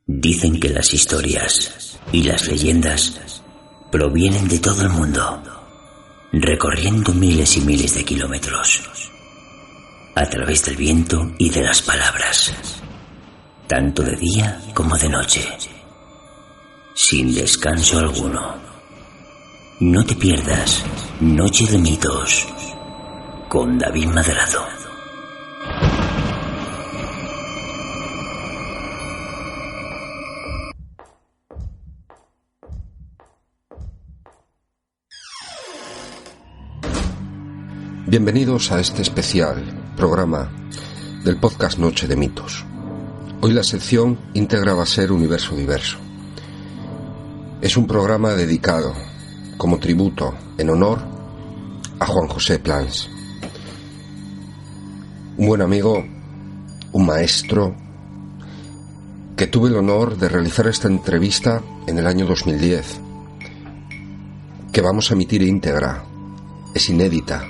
Dicen que las historias y las leyendas provienen de todo el mundo, recorriendo miles y miles de kilómetros, a través del viento y de las palabras, tanto de día como de noche, sin descanso alguno. No te pierdas Noche de Mitos con David Madrazo. Bienvenidos a este especial programa del podcast Noche de Mitos. Hoy la sección íntegra va a ser Universo Diverso. Es un programa dedicado como tributo en honor a Juan José Plans, un buen amigo, un maestro, que tuve el honor de realizar esta entrevista en el año 2010, que vamos a emitir íntegra, es inédita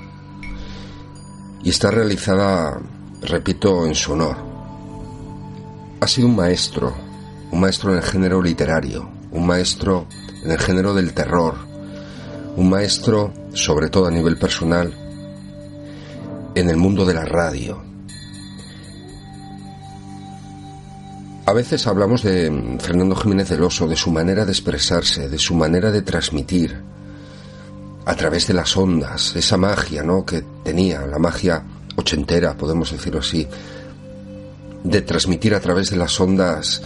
y está realizada, repito, en su honor. Ha sido un maestro en el género literario, un maestro en el género del terror, un maestro, sobre todo a nivel personal, en el mundo de la radio. A veces hablamos de Fernando Jiménez del Oso, de su manera de expresarse, de su manera de transmitir a través de las ondas, esa magia, ¿no?, que tenía, la magia ochentera, podemos decirlo así, de transmitir a través de las ondas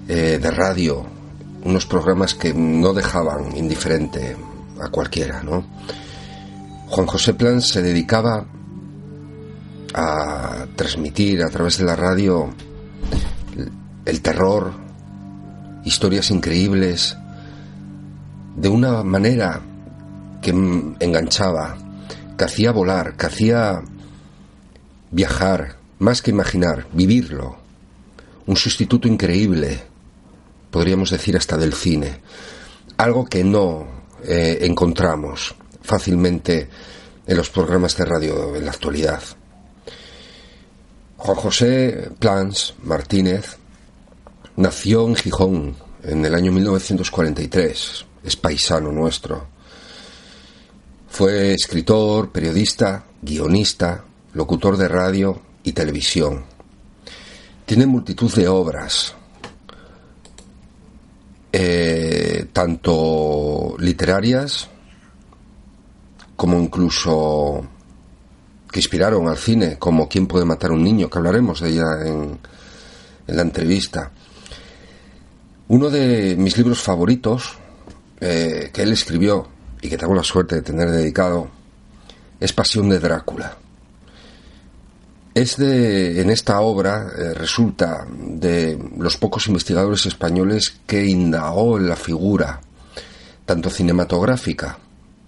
de radio, unos programas que no dejaban indiferente a cualquiera, ¿no? Juan José Plans se dedicaba a transmitir a través de la radio el terror, historias increíbles, de una manera que enganchaba, que hacía volar, que hacía viajar, más que imaginar, vivirlo. Un sustituto increíble, podríamos decir hasta del cine, algo que no encontramos fácilmente en los programas de radio en la actualidad. Juan José Plans Martínez nació en Gijón en el año 1943, es paisano nuestro. Fue escritor, periodista, guionista, locutor de radio y televisión. Tiene multitud de obras, tanto literarias como incluso que inspiraron al cine, como ¿Quién puede matar a un niño?, que hablaremos de ella en la entrevista. Uno de mis libros favoritos que él escribió y que tengo la suerte de tener dedicado es Pasión de Drácula. En esta obra resulta de los pocos investigadores españoles que indagó en la figura tanto cinematográfica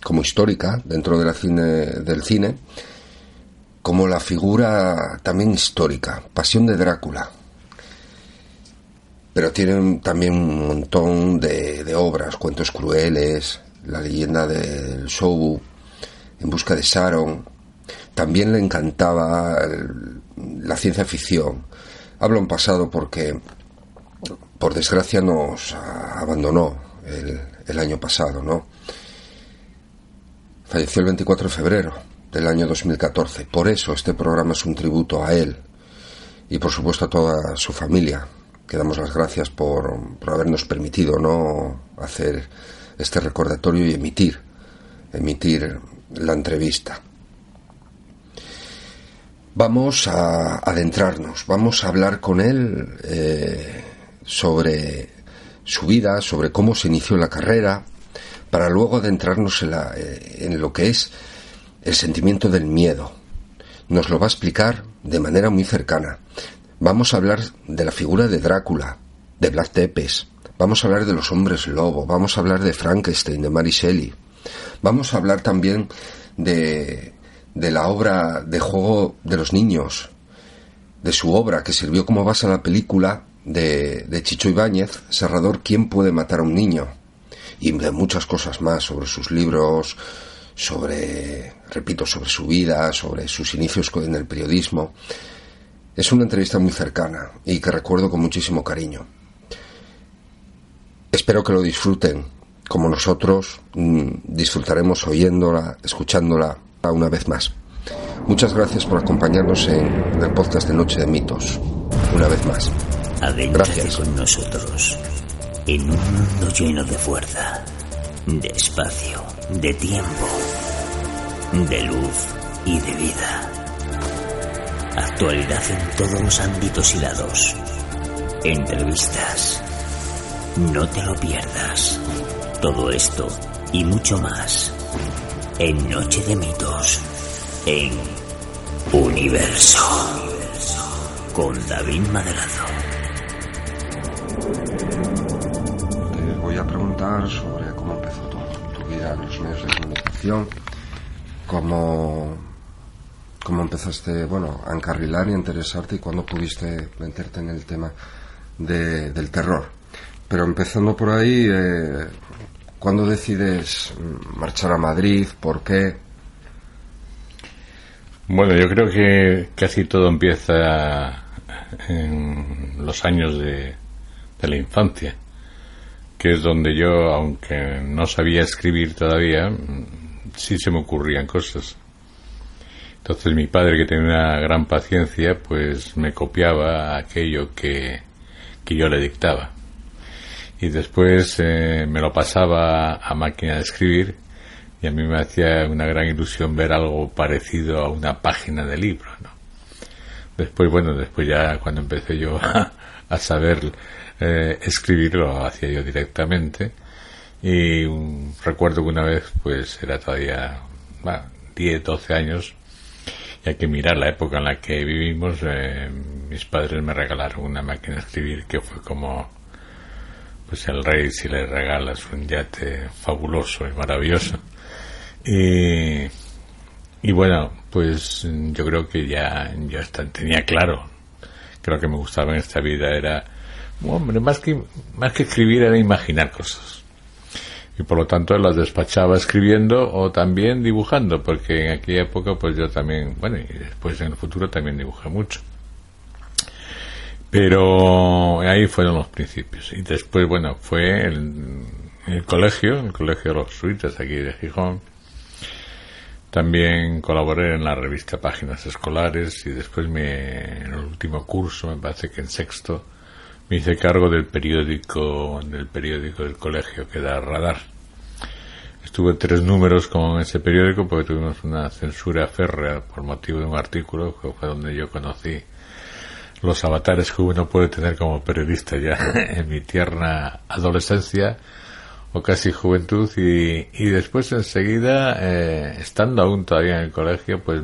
como histórica dentro de del cine, como la figura también histórica, Pasión de Drácula. Pero tienen también un montón de obras, Cuentos crueles, La leyenda del Shobu, En busca de Sharon. También le encantaba la ciencia ficción. Hablo en pasado porque, por desgracia, nos abandonó el año pasado, ¿no? Falleció el 24 de febrero del año 2014. Por eso este programa es un tributo a él y, por supuesto, a toda su familia, que damos las gracias por habernos permitido, ¿no?, hacer este recordatorio y emitir la entrevista. Vamos a adentrarnos, vamos a hablar con él sobre su vida, sobre cómo se inició la carrera, para luego adentrarnos en lo que es el sentimiento del miedo. Nos lo va a explicar de manera muy cercana. Vamos a hablar de la figura de Drácula, de Vlad Tepes. Vamos a hablar de los hombres lobo, vamos a hablar de Frankenstein, de Mary Shelley. Vamos a hablar también de la obra de Juego de los Niños, de su obra que sirvió como base a la película de Chicho Ibáñez, Serrador, ¿Quién puede matar a un niño?, y de muchas cosas más, sobre sus libros, sobre su vida, sobre sus inicios en el periodismo. Es una entrevista muy cercana y que recuerdo con muchísimo cariño. Espero que lo disfruten como nosotros disfrutaremos oyéndola, escuchándola una vez más. Muchas gracias por acompañarnos en el podcast de Noche de Mitos, una vez más. Adéntrate con nosotros en un mundo lleno de fuerza, de espacio, de tiempo, de luz y de vida. Actualidad en todos los ámbitos y lados. Entrevistas. No te lo pierdas. Todo esto y mucho más en Noche de Mitos, en Universo, con David Madrazo. Te voy a preguntar sobre cómo empezó tu vida en los medios de comunicación, cómo empezaste, a encarrilar y a interesarte y cuándo pudiste meterte en el tema del terror. Pero empezando por ahí, ¿cuándo decides marchar a Madrid? ¿Por qué? Bueno, yo creo que casi todo empieza en los años de la infancia, que es donde yo, aunque no sabía escribir todavía, sí se me ocurrían cosas. Entonces mi padre, que tenía una gran paciencia, pues me copiaba aquello que yo le dictaba. Y después me lo pasaba a máquina de escribir y a mí me hacía una gran ilusión ver algo parecido a una página de libro, ¿no? Después ya cuando empecé yo a saber escribir, lo hacía yo directamente. Y recuerdo que una vez, pues era todavía 10, 12 años, y hay que mirar la época en la que vivimos. Mis padres me regalaron una máquina de escribir que fue como pues el rey si le regalas un yate fabuloso y maravilloso. Y bueno, pues yo creo que ya tenía claro que lo que me gustaba en esta vida era, más que escribir, era imaginar cosas. Y por lo tanto las despachaba escribiendo o también dibujando, porque en aquella época pues yo también, y después en el futuro también dibujé mucho. Pero ahí fueron los principios. Y después, fue el colegio de los jesuitas aquí de Gijón. También colaboré en la revista Páginas Escolares y después en el último curso, me parece que en sexto, me hice cargo del periódico del colegio, que era Radar. Estuve 3 números con ese periódico porque tuvimos una censura férrea por motivo de un artículo, que fue donde yo conocí los avatares que uno puede tener como periodista ya en mi tierna adolescencia o casi juventud, y después enseguida, estando aún todavía en el colegio, pues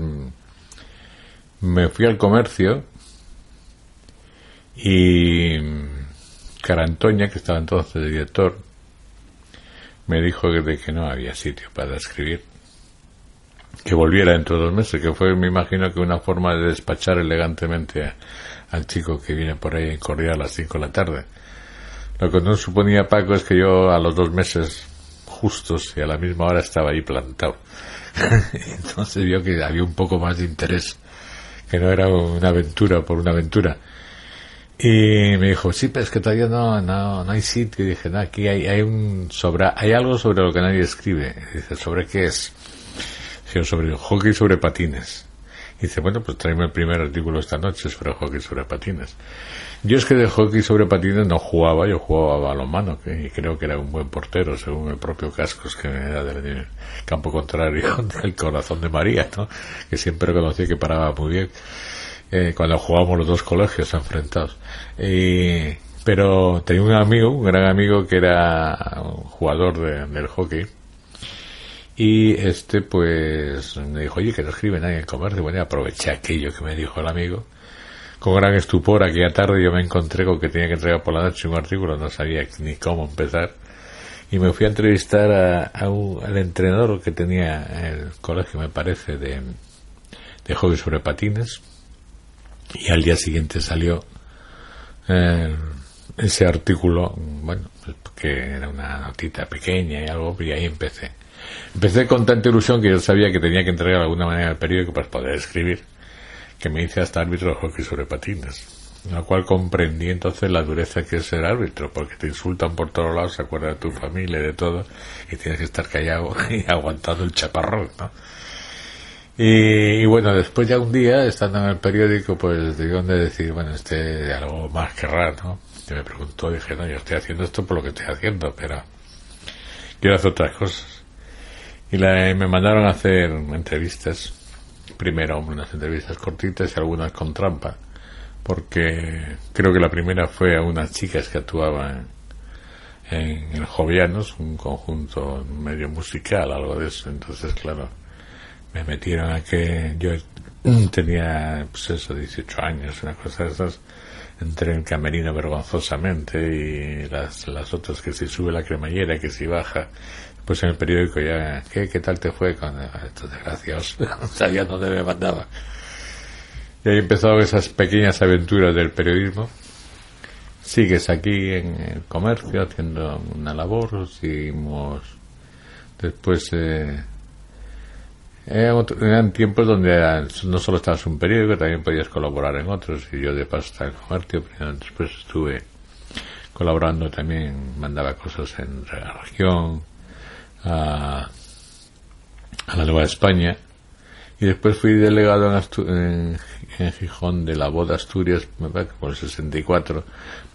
me fui al comercio y Carantoña, que estaba entonces de director, me dijo de que no había sitio para escribir, que volviera dentro de 2 meses, que fue, me imagino, que una forma de despachar elegantemente al chico que viene por ahí en corrida a las 5 de la tarde. Lo que no suponía Paco es que yo a los 2 meses justos y a la misma hora estaba ahí plantado. Entonces vio que había un poco más de interés, que no era una aventura por una aventura. Y me dijo, sí, pero es que todavía no hay sitio. Y dije, no, aquí hay algo sobre lo que nadie escribe. Y dice, ¿sobre qué es? Dice, sobre el hockey sobre patines. Y dice, pues tráeme el primer artículo esta noche sobre hockey sobre patines. Yo es que de hockey sobre patines no jugaba, yo jugaba a balonmano, y creo que era un buen portero, según el propio Cascos, que era del campo contrario del Corazón de María, ¿no? Que siempre conocí que paraba muy bien. Cuando jugábamos los 2 colegios enfrentados. Pero tenía un gran amigo que era un jugador del hockey, y pues me dijo, oye, que no escribe nadie en el comercio. Bueno, y aproveché aquello que me dijo el amigo. Con gran estupor, aquella tarde yo me encontré con que tenía que entregar por la noche un artículo, no sabía ni cómo empezar, y me fui a entrevistar al entrenador que tenía el colegio, me parece, de hockey sobre patines. Y al día siguiente salió ese artículo, que era una notita pequeña y algo, y ahí empecé. Empecé con tanta ilusión que yo sabía que tenía que entregar de alguna manera el periódico para poder escribir, que me hice hasta árbitro de hockey sobre patines. lo cual comprendí entonces la dureza que es ser árbitro, porque te insultan por todos lados, se acuerda de tu familia y de todo, y tienes que estar callado y aguantando el chaparrón, ¿no? Y bueno, después ya un día, estando en el periódico, pues debieron de decir, bueno, algo más que raro, ¿no? Y me preguntó, dije, no, yo estoy haciendo esto por lo que estoy haciendo, pero quiero hacer otras cosas. Y me mandaron a hacer entrevistas, primero unas entrevistas cortitas y algunas con trampa, porque creo que la primera fue a unas chicas que actuaban en el Jovianos, un conjunto medio musical, algo de eso. Entonces, claro, me metieron a que yo tenía, pues eso, 18 años, una cosa de esas. Entré en el camerino vergonzosamente, y las otras, que si sube la cremallera, que si baja. Pues en el periódico ya, ¿qué tal te fue con estos desgraciados? No sabía dónde me mandaba. Y ahí empezaron esas pequeñas aventuras del periodismo. Sigues aquí en el comercio haciendo una labor, seguimos después. Eran tiempos donde no solo estabas en un periódico, también podías colaborar en otros, y yo de paso estaba en el comercio, pero después estuve colaborando también, mandaba cosas en la región, a la Nueva España, y después fui delegado en Gijón de la Voz de Asturias, me parece que por el 64,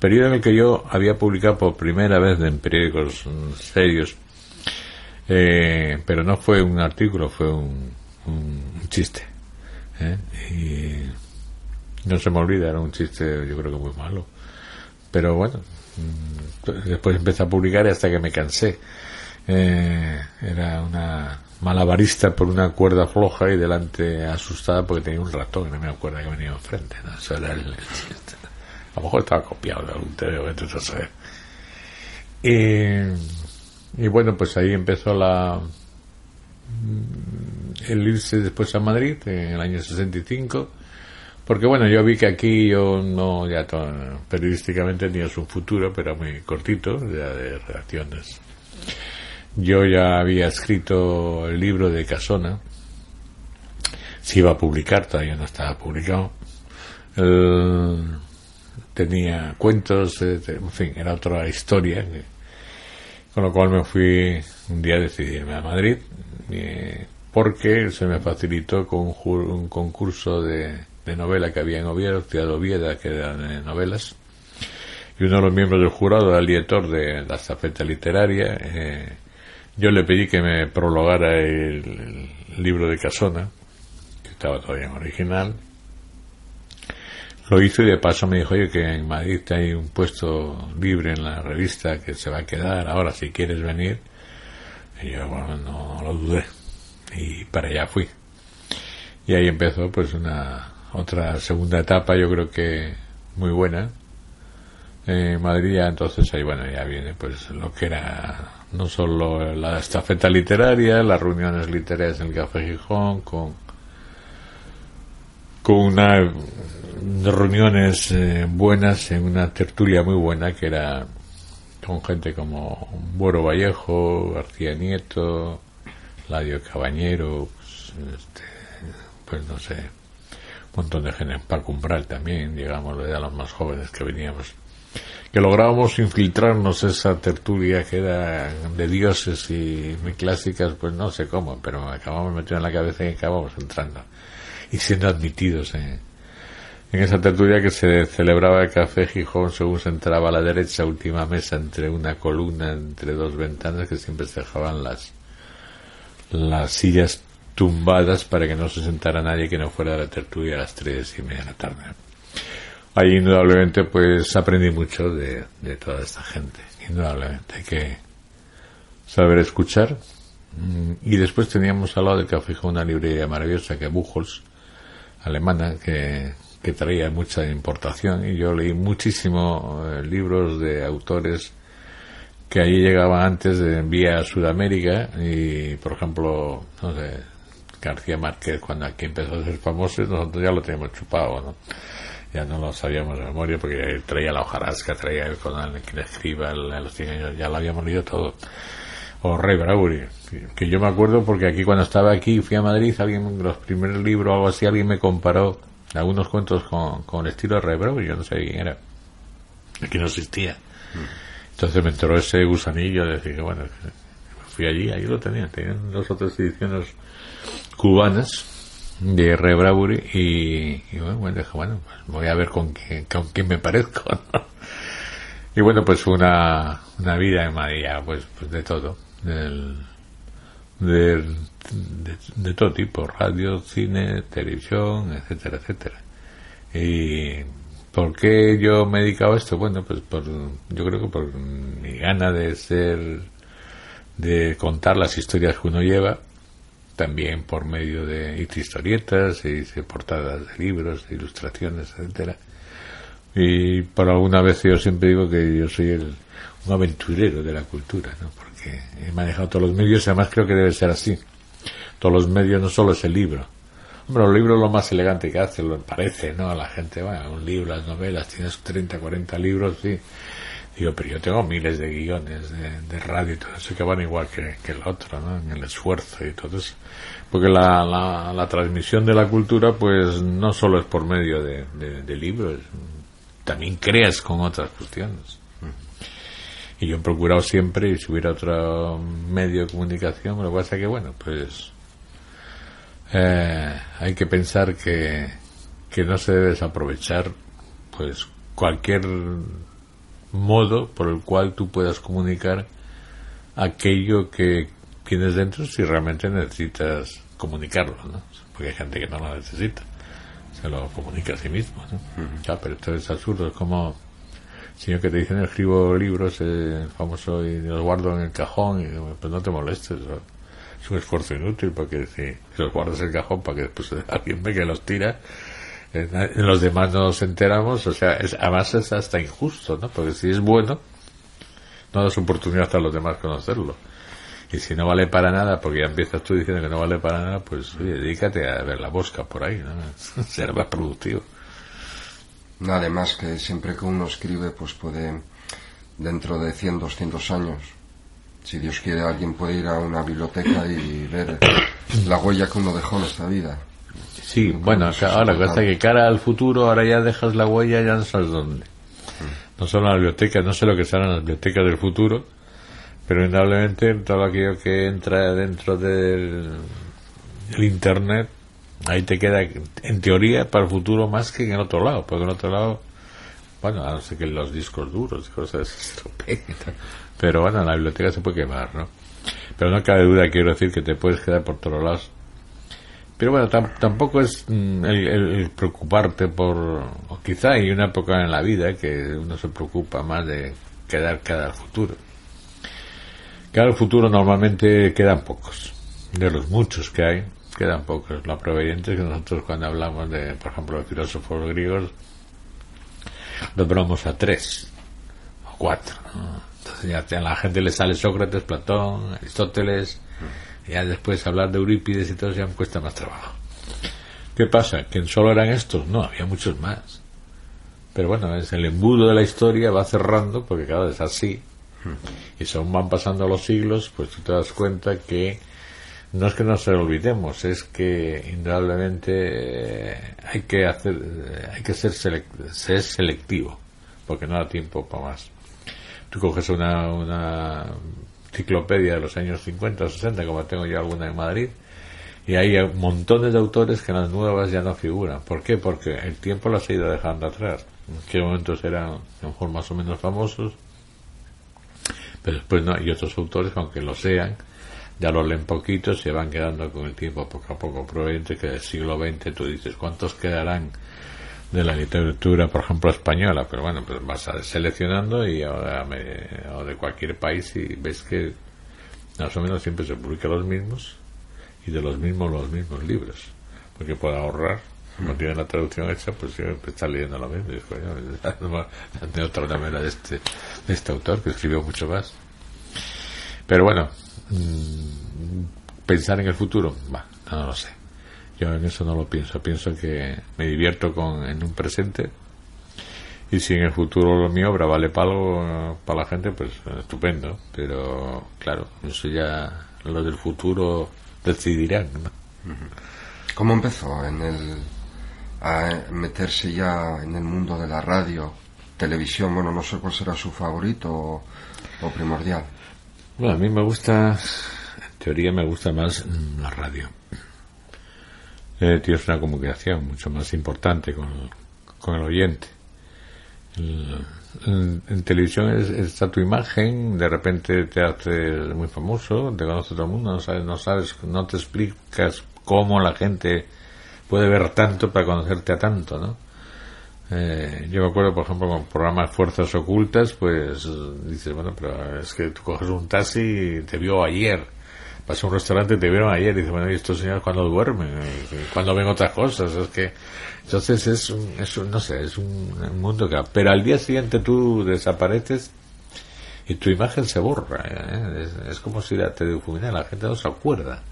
periodo en el que yo había publicado por primera vez en periódicos serios. Pero no fue un artículo, fue un chiste, y no se me olvida, era un chiste, yo creo que muy malo, pero bueno, después empecé a publicar hasta que me cansé. Era una malabarista por una cuerda floja y delante asustada porque tenía un ratón, no me acuerdo que venía enfrente, ¿no? Eso era el chiste. A lo mejor estaba copiado de algún TV, entonces no sé. Y bueno, pues ahí empezó el irse después a Madrid en el año 65, porque bueno, yo vi que aquí yo no, ya periodísticamente tenía un futuro, pero muy cortito, ya de redacciones. Yo ya había escrito el libro de Casona, se iba a publicar, todavía no estaba publicado. Tenía cuentos, en fin, era otra historia. Con lo cual me fui un día a decidirme a Madrid, porque se me facilitó con un concurso de novela que había en Oviedo, Ciudad de Oviedo, que eran de novelas, y uno de los miembros del jurado era el director de la estafeta literaria. Yo le pedí que me prologara el libro de Casona, que estaba todavía en original. Lo hizo, y de paso me dijo, oye, que en Madrid hay un puesto libre en la revista que se va a quedar ahora, si quieres venir. Y yo, bueno, no lo dudé, y para allá fui. Y ahí empezó pues otra segunda etapa, yo creo que muy buena en Madrid. Ya entonces ahí, bueno, ya viene pues lo que era no solo la estafeta literaria, las reuniones literarias en el Café Gijón, con unas reuniones buenas, en una tertulia muy buena que era con gente como Buero Vallejo, García Nieto, Ladio Cabañero, pues no sé, un montón de gente, Paco Umbral también, llegamos de los más jóvenes que veníamos, que lográbamos infiltrarnos esa tertulia que era de dioses y muy clásicas, pues no sé cómo, pero acabamos metiendo en la cabeza y acabamos entrando y siendo admitidos en esa tertulia que se celebraba el Café Gijón, según se entraba a la derecha, última mesa, entre una columna, entre dos ventanas, que siempre se dejaban las sillas tumbadas para que no se sentara nadie que no fuera de la tertulia a las 3:30 de la tarde. Ahí indudablemente pues aprendí mucho de toda esta gente, indudablemente hay que saber escuchar. Y después teníamos al lado del Café Gijón una librería maravillosa, que Buchholz, alemana, que traía mucha importación, y yo leí muchísimo libros de autores que allí llegaban antes de vía a Sudamérica, y por ejemplo, no sé, García Márquez, cuando aquí empezó a ser famoso, nosotros ya lo teníamos chupado, ¿no? Ya no lo sabíamos de memoria, porque traía la hojarasca, traía el Conan, que le escriba a los 100 años, ya lo habíamos leído todo. O Ray Bradbury, que yo me acuerdo porque aquí, cuando estaba aquí, fui a Madrid, alguien, los primeros libros o algo así, alguien me comparó algunos cuentos con el estilo de Ray Bradbury. Yo no sé quién era, que no existía. Entonces me entró ese gusanillo de decir que bueno, fui allí lo tenían 2 o 3 ediciones cubanas de Ray Bradbury y bueno, dije, bueno, pues voy a ver con quién me parezco, ¿no? Y bueno, pues fue una vida en Madrid, pues de todo, de todo tipo, radio, cine, televisión, etcétera, etcétera. Y ¿por qué yo me he dedicado a esto? Bueno, pues yo creo que por mi gana de contar las historias que uno lleva, también por medio de historietas y de portadas de libros, de ilustraciones, etcétera. Y por alguna vez yo siempre digo que yo soy un aventurero de la cultura, ¿no? Porque he manejado todos los medios y además creo que debe ser así. Todos los medios, no solo es el libro. Hombre, los libros lo más elegante que hace, lo parece, ¿no? A la gente, bueno, un libro, las novelas, tienes 30, 40 libros, sí. Digo, pero yo tengo miles de guiones de radio y todo eso que van igual que el otro, ¿no? En el esfuerzo y todo eso. Porque la transmisión de la cultura, pues, no solo es por medio de libros, también creas con otras cuestiones. Y yo he procurado siempre, y si hubiera otro medio de comunicación, lo que pasa es que, bueno, pues hay que pensar que no se debe desaprovechar pues cualquier modo por el cual tú puedas comunicar aquello que tienes dentro, si realmente necesitas comunicarlo, ¿no? Porque hay gente que no lo necesita, se lo comunica a sí mismo, ¿no? Ya, pero esto es absurdo. Es como señor que te dicen, escribo libros famoso y los guardo en el cajón, y pues no te molestes, ¿no? Es un esfuerzo inútil, porque si los guardas en el cajón para que después alguien ve que los tira, los demás no nos enteramos. O sea, además es hasta injusto, ¿no? Porque si es bueno, no das oportunidad a los demás conocerlo. Y si no vale para nada, porque ya empiezas tú diciendo que no vale para nada, pues oye, dedícate a ver la mosca por ahí, ¿no? Ser más productivo. Además que siempre que uno escribe, pues puede, dentro de 100, 200 años, si Dios quiere, alguien puede ir a una biblioteca y ver la huella que uno dejó en esta vida. Sí, bueno, ahora cosa que cara al futuro, ahora ya dejas la huella, ya no sabes dónde. No solo en la biblioteca, no sé lo que serán las bibliotecas del futuro, pero indudablemente todo aquello que entra dentro del internet, ahí te queda, en teoría, para el futuro más que en el otro lado, porque en el otro lado, bueno, a no ser que los discos duros, cosas se estropeen y tal, pero bueno, en la biblioteca se puede quemar, ¿no? Pero no cabe duda, quiero decir, que te puedes quedar por todos lados. Pero bueno, tampoco es el preocuparte por, o quizá hay una época en la vida que uno se preocupa más de quedar cara al futuro. Cara al futuro normalmente quedan pocos, de los muchos que hay, quedan pocos. La prueba evidente es que nosotros, cuando hablamos de, por ejemplo, de filósofos griegos, nombramos a 3 o 4, ¿no? Entonces ya a la gente le sale Sócrates, Platón, Aristóteles, y ya después hablar de Eurípides y todo eso ya me cuesta más trabajo. ¿Qué pasa? ¿Que solo eran estos? No, había muchos más. Pero bueno, es el embudo de la historia, va cerrando, porque claro, es así. Y según van pasando los siglos, pues tú te das cuenta que no es que no se lo olvidemos, es que indudablemente hay que ser selectivo, porque no da tiempo para más. Tú coges una enciclopedia de los años 50 o 60, como tengo yo alguna en Madrid, y hay montones de autores que en las nuevas ya no figuran. ¿Por qué? Porque el tiempo las ha ido dejando atrás. En qué momentos eran a lo mejor más o menos famosos, pero después no, y otros autores, aunque lo sean, ya los leen poquitos, se van quedando con el tiempo poco a poco. Probablemente que del siglo XX tú dices, ¿cuántos quedarán de la literatura, por ejemplo, española? Pero bueno, pues vas seleccionando y ahora o de cualquier país, y ves que más o menos siempre se publican los mismos, y de los mismos libros, porque por ahorrar, como tienen la traducción hecha, pues siempre está leyendo lo mismo. Y digo, tengo otra novela de este autor que escribió mucho más. Pero bueno, pensar en el futuro, no lo sé. Yo en eso no lo pienso. Pienso que me divierto en un presente, y si en el futuro mi obra vale para algo para la gente, pues estupendo. Pero claro, eso ya los del futuro decidirán, ¿no? ¿Cómo empezó en a meterse ya en el mundo de la radio, televisión? Bueno, no sé cuál será su favorito o primordial. Bueno, a mí me gusta, en teoría me gusta más la radio. Tienes una comunicación mucho más importante con el oyente. En televisión está tu imagen, de repente te haces muy famoso, te conoce todo el mundo, no te explicas cómo la gente puede ver tanto para conocerte a tanto, ¿no? Yo me acuerdo, por ejemplo, con programas Fuerzas Ocultas, pues dices, bueno, pero es que tú coges un taxi y te vio ayer, vas a un restaurante y te vieron ayer, y dices, bueno, ¿y estos señores cuando duermen? ¿Cuándo ven otras cosas? Es que entonces es un mundo que... Pero al día siguiente tú desapareces y tu imagen se borra, ¿eh? Es como si te difuminara, la gente no se acuerda.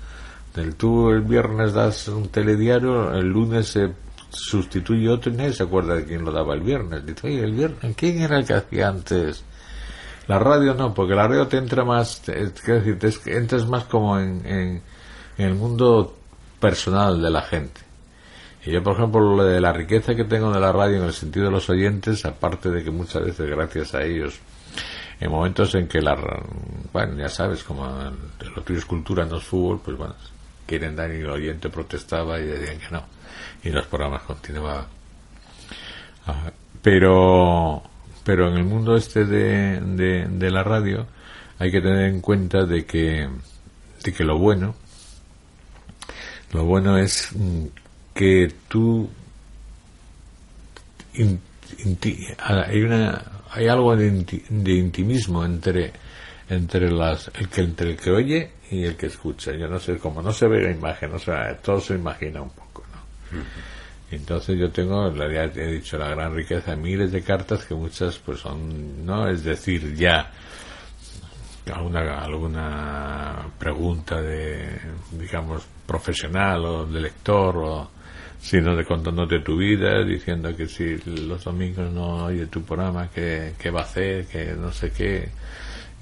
Tú el viernes das un telediario, el lunes se sustituye otro y nadie se acuerda de quién lo daba el viernes. Dice, oye, el viernes, ¿quién era el que hacía antes? La radio no, porque la radio te entra más, entras más como en el mundo personal de la gente. Y yo, por ejemplo, lo de la riqueza que tengo de la radio en el sentido de los oyentes, aparte de que muchas veces gracias a ellos, en momentos en que bueno, ya sabes, como lo tuyo es cultura, no es fútbol, pues bueno, quieren dar y el oyente protestaba y decían que no. Y los programas continuaban. Pero en el mundo de la radio hay que tener en cuenta de que lo bueno es que tú hay algo de intimismo entre el que oye y el que escucha. Yo no sé, como no se ve la imagen, todo se imagina un poco, ¿no? Uh-huh. Entonces yo tengo, ya he dicho, la gran riqueza, miles de cartas que muchas pues son, no es decir, ya alguna pregunta de, digamos, profesional o de lector, sino de contándote tu vida, diciendo que si los domingos no oye tu programa, qué va a hacer, que no sé qué.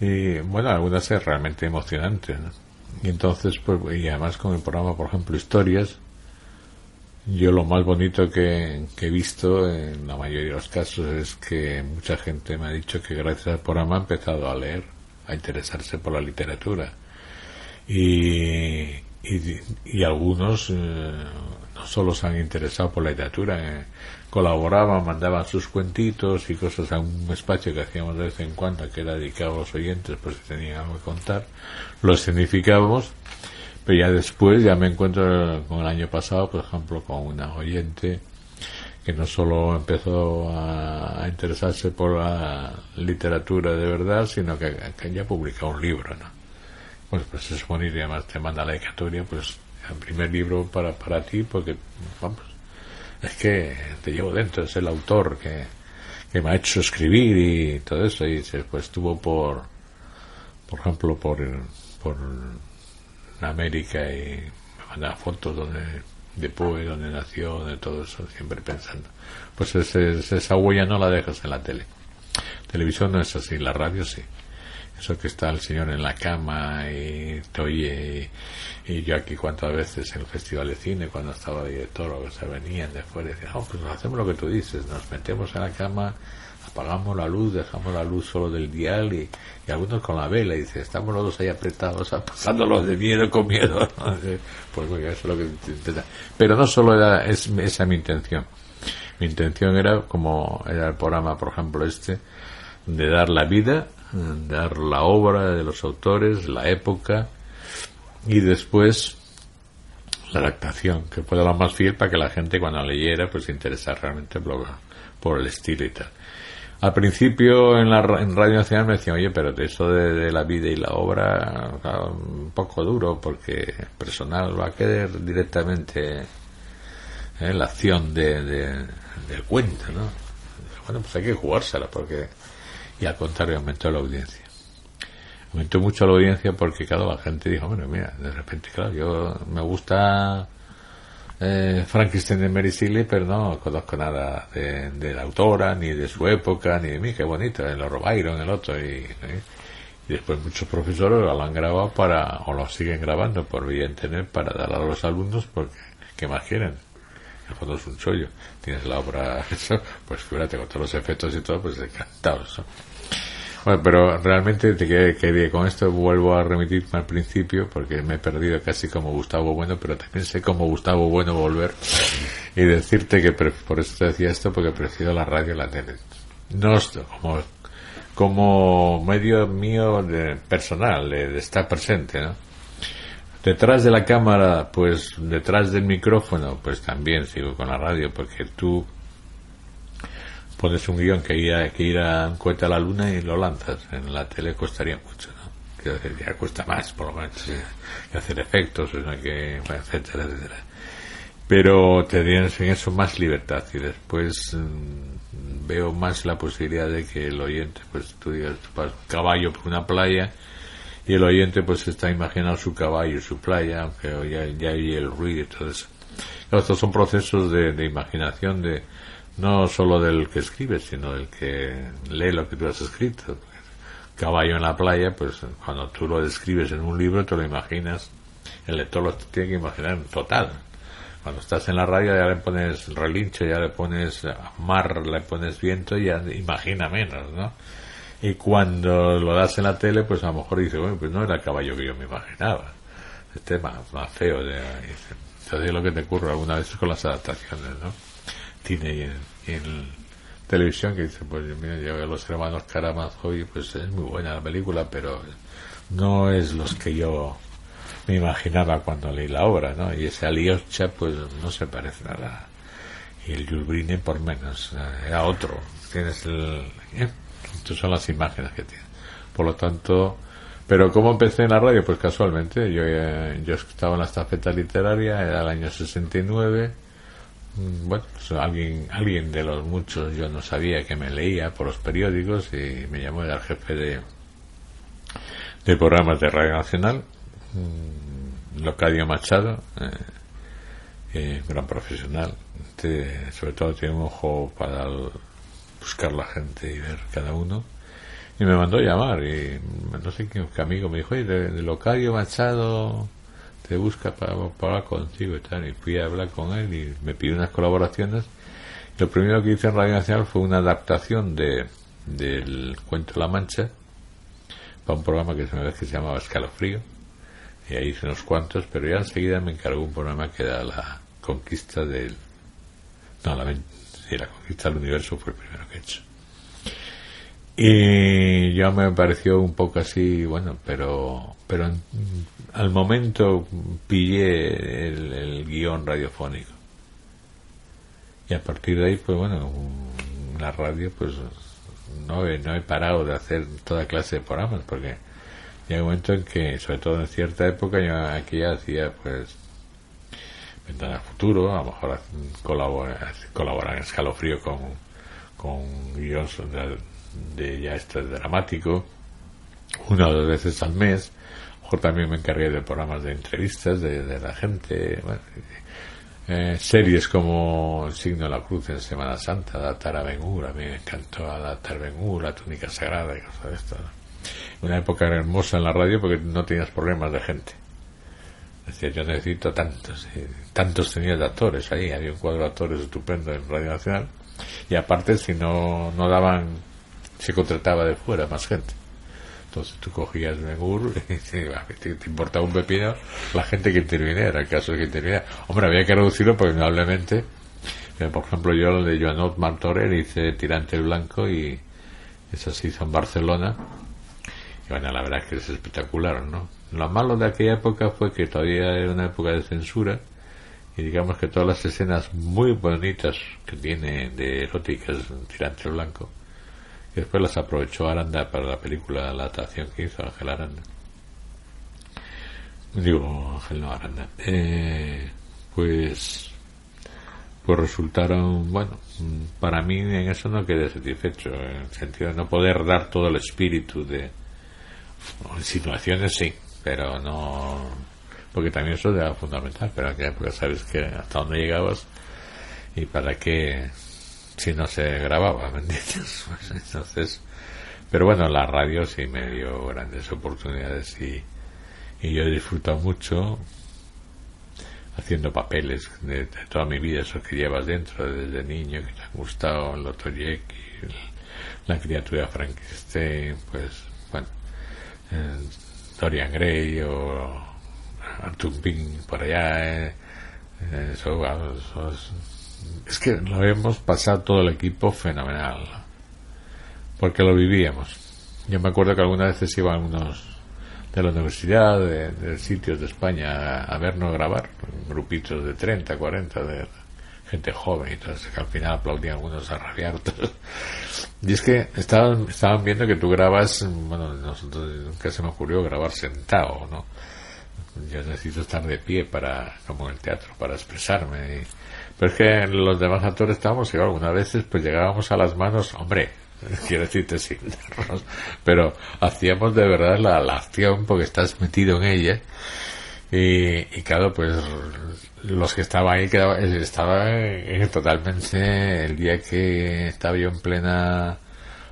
Y bueno, algunas es realmente emocionante, ¿no? Y entonces, pues, y además con el programa, por ejemplo, Historias, yo lo más bonito que he visto en la mayoría de los casos es que mucha gente me ha dicho que gracias al programa ha empezado a leer, a interesarse por la literatura. Y algunos no solo se han interesado por la literatura, colaboraban, mandaban sus cuentitos y cosas a un espacio que hacíamos de vez en cuando, que era dedicado a los oyentes, pues si tenían algo que contar, lo escenificábamos. Pero ya después, ya me encuentro con el año pasado, por ejemplo, con una oyente que no solo empezó a interesarse por la literatura de verdad, sino que ya publicó un libro, ¿no? Pues se supone, y además te manda la dedicatoria, pues el primer libro para ti, porque vamos, es que te llevo dentro, es el autor que me ha hecho escribir y todo eso. Y pues estuvo por ejemplo por América y me mandaba fotos de Poe, donde nació, de todo eso, siempre pensando. Pues esa huella no la dejas en la tele. Televisión no es así, la radio sí. Eso que está el señor en la cama y te oye, y yo aquí cuántas veces en el Festival de Cine, cuando estaba director o que se venían de fuera y decían, pues hacemos lo que tú dices, nos metemos en la cama, apagamos la luz, dejamos la luz solo del dial y algunos con la vela, y dice, estamos los dos ahí apretados, pasándolos de miedo con miedo, ¿no? Pues bueno, eso es lo que intenta. Pero no solo era esa mi intención. Mi intención era, como era el programa, por ejemplo, de dar la vida, dar la obra de los autores, la época, y después la adaptación, que fuera lo más fiel para que la gente cuando leyera pues se interesara realmente por el estilo y tal. Al principio en Radio Nacional me decían, oye, pero eso de la vida y la obra, claro, un poco duro, porque personal va a querer directamente la acción del cuento, ¿no? Bueno, pues hay que jugársela, porque... Y al contrario, aumentó la audiencia. Aumentó mucho la audiencia porque, claro, la gente dijo, bueno, mira, de repente, claro, yo me gusta Frankenstein de Mary Shelley, pero no conozco nada de la autora, ni de su época, ni de mí, qué bonito, el Lord Byron, el otro, y después muchos profesores lo han grabado o lo siguen grabando por vía internet para dar a los alumnos, porque, ¿qué más quieren? el fondo es un chollo, tienes la obra, eso, pues fíjate, con todos los efectos y todo, pues encantados, ¿no? Bueno, pero realmente con esto vuelvo a remitirme al principio, porque me he perdido casi como Gustavo Bueno, pero también sé como Gustavo Bueno volver y decirte que por eso te decía esto, porque prefiero la radio y la tele. No como medio mío personal, de estar presente, ¿no? Detrás de la cámara, pues detrás del micrófono, pues también sigo con la radio, porque tú pones un guión que ir a un cohete a la luna y lo lanzas. En la tele costaría mucho, ¿no? Quiero decir, ya cuesta más, por lo menos, que hacer efectos, etcétera, etcétera. Pero te tienes en eso más libertad, y después veo más la posibilidad de que el oyente, pues tú digas, tú vas caballo por una playa y el oyente pues está imaginando su caballo y su playa, aunque ya hay el ruido y todo eso. Claro, estos son procesos de imaginación, no solo del que escribe, sino del que lee lo que tú has escrito. Caballo en la playa, pues cuando tú lo describes en un libro te lo imaginas, el lector lo tiene que imaginar en total. Cuando estás en la radio ya le pones relincho, ya le pones mar, le pones viento y ya imagina menos, ¿no? Y cuando lo das en la tele, pues a lo mejor dice, bueno, pues no era el caballo que yo me imaginaba, este más feo. Entonces es lo que te ocurre alguna vez con las adaptaciones, ¿no? Cine y en televisión, que dice, pues mira, yo veo a los hermanos Karamazov y pues es muy buena la película, pero no es los que yo me imaginaba cuando leí la obra, ¿no? Y ese Alyosha pues no se parece nada, y el Jules Brine por menos, era otro. Tienes estas son las imágenes que tiene. Por lo tanto, pero ¿cómo empecé en la radio? Pues casualmente yo estaba en la estafeta literaria, era el año 69. Bueno, pues alguien de los muchos, yo no sabía, que me leía por los periódicos y me llamó, era el jefe de programas de Radio Nacional, Locadio Machado, gran profesional, sobre todo tiene un ojo para buscar la gente y ver cada uno, y me mandó llamar, y no sé qué amigo me dijo, oye, de Locadio Machado te busca para hablar contigo y tal, y fui a hablar con él y me pidió unas colaboraciones. Lo primero que hice en Radio Nacional fue una adaptación del cuento La Mancha para un programa que se llamaba Escalofrío, y ahí hice unos cuantos, pero ya enseguida me encargó un programa que era la conquista la conquista del universo, fue el primero que he hecho. Y ya me pareció un poco así, bueno, pero al momento pillé el guión radiofónico. Y a partir de ahí, pues bueno, la radio, pues no he parado de hacer toda clase de programas, porque llega un momento en que, sobre todo en cierta época, yo aquí ya hacía, pues, Ventana al Futuro, a lo mejor colaborar en Escalofrío con guiones de ya dramático, una o dos veces al mes. A lo mejor también me encargué de programas de entrevistas de la gente, bueno, series como El signo de la cruz en Semana Santa, adaptar a Ben-Hur, a mí me encantó adaptar Ben-Hur, La túnica sagrada y cosas de esto, ¿no? Una época hermosa en la radio porque no tenías problemas de gente. Decía, yo necesito tantos tenía de actores ahí, había un cuadro de actores estupendo en Radio Nacional, y aparte si no daban, se contrataba de fuera más gente. Entonces tú cogías Ben-Hur y te importaba un pepino la gente que interviniera, el caso de que interviniera. Hombre, había que reducirlo porque indudablemente, por ejemplo, yo el de Joanot Martorell hice Tirante el Blanco, y eso se hizo en Barcelona, y bueno, la verdad es que es espectacular, ¿no? Lo malo de aquella época fue que todavía era una época de censura, y digamos que todas las escenas muy bonitas que tiene de eróticas Tirante el Blanco, y después las aprovechó Aranda para la película, la adaptación que hizo Ángel Aranda. Ángel no, Aranda. Pues resultaron, bueno, para mí en eso no quedé satisfecho, en el sentido de no poder dar todo el espíritu de insinuaciones, sí, pero no, porque también eso era fundamental, pero en aquella época sabes que hasta dónde llegabas y para qué si no se grababa, ¿me entiendes? Pues entonces, pero bueno, la radio sí me dio grandes oportunidades, y yo he disfrutado mucho haciendo papeles de toda mi vida, esos que llevas dentro desde niño, que te han gustado, el Dr. Jekyll, la criatura Frankenstein, pues bueno, Dorian Gray o Arthur Pym por allá, es que lo hemos pasado todo el equipo fenomenal, ¿no? Porque lo vivíamos. Yo me acuerdo que algunas veces iban unos de la universidad, de sitios de España a vernos grabar, grupitos de 30, 40 de gente joven y todo eso, que al final aplaudían algunos a rabiar otros. Y es que estaban viendo que tú grabas, bueno, nosotros nunca se me ocurrió grabar sentado, ¿no? Yo necesito estar de pie como en el teatro, para expresarme. Pero es que los demás actores estábamos igual, algunas veces pues llegábamos a las manos, hombre, quiero decirte sin darnos, pero hacíamos de verdad la acción porque estás metido en ella. Y claro, pues los que estaban ahí estaban totalmente, el día que estaba yo en plena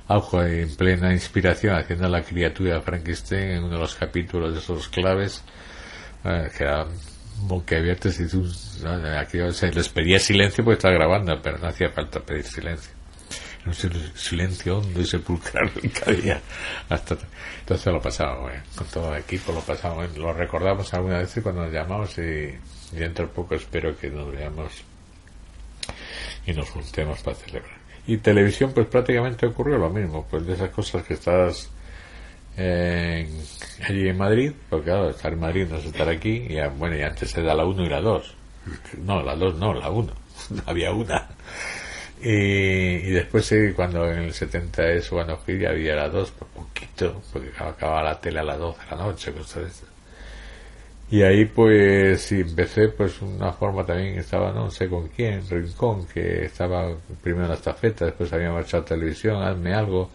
auge, en plena inspiración haciendo la criatura Frankenstein en uno de los capítulos de esos claves, que eran boquiabiertos, y tú, ¿no? Aquí, o sea, les pedía silencio porque estaba grabando, pero no hacía falta pedir silencio. Un silencio hondo y sepulcral que había entonces lo pasamos con todo el equipo, lo pasamos lo recordamos alguna vez cuando nos llamamos, y dentro de poco espero que nos veamos y nos juntemos para celebrar. Y televisión, pues prácticamente ocurrió lo mismo, pues de esas cosas que estás allí en Madrid, porque claro, estar en Madrid no es estar aquí, y bueno, y antes era la 1 y la 2, no, la 2 no, la 1 había una. Y después cuando en el 70 eso, cuando fui, ya había la 2 por poquito, porque acababa la tele a las 12 de la noche, cosas de esas. Y ahí pues sí, empecé pues una forma también, estaba no sé con quién, Rincón, que estaba primero en la estafeta, después había marchado a televisión, hazme algo,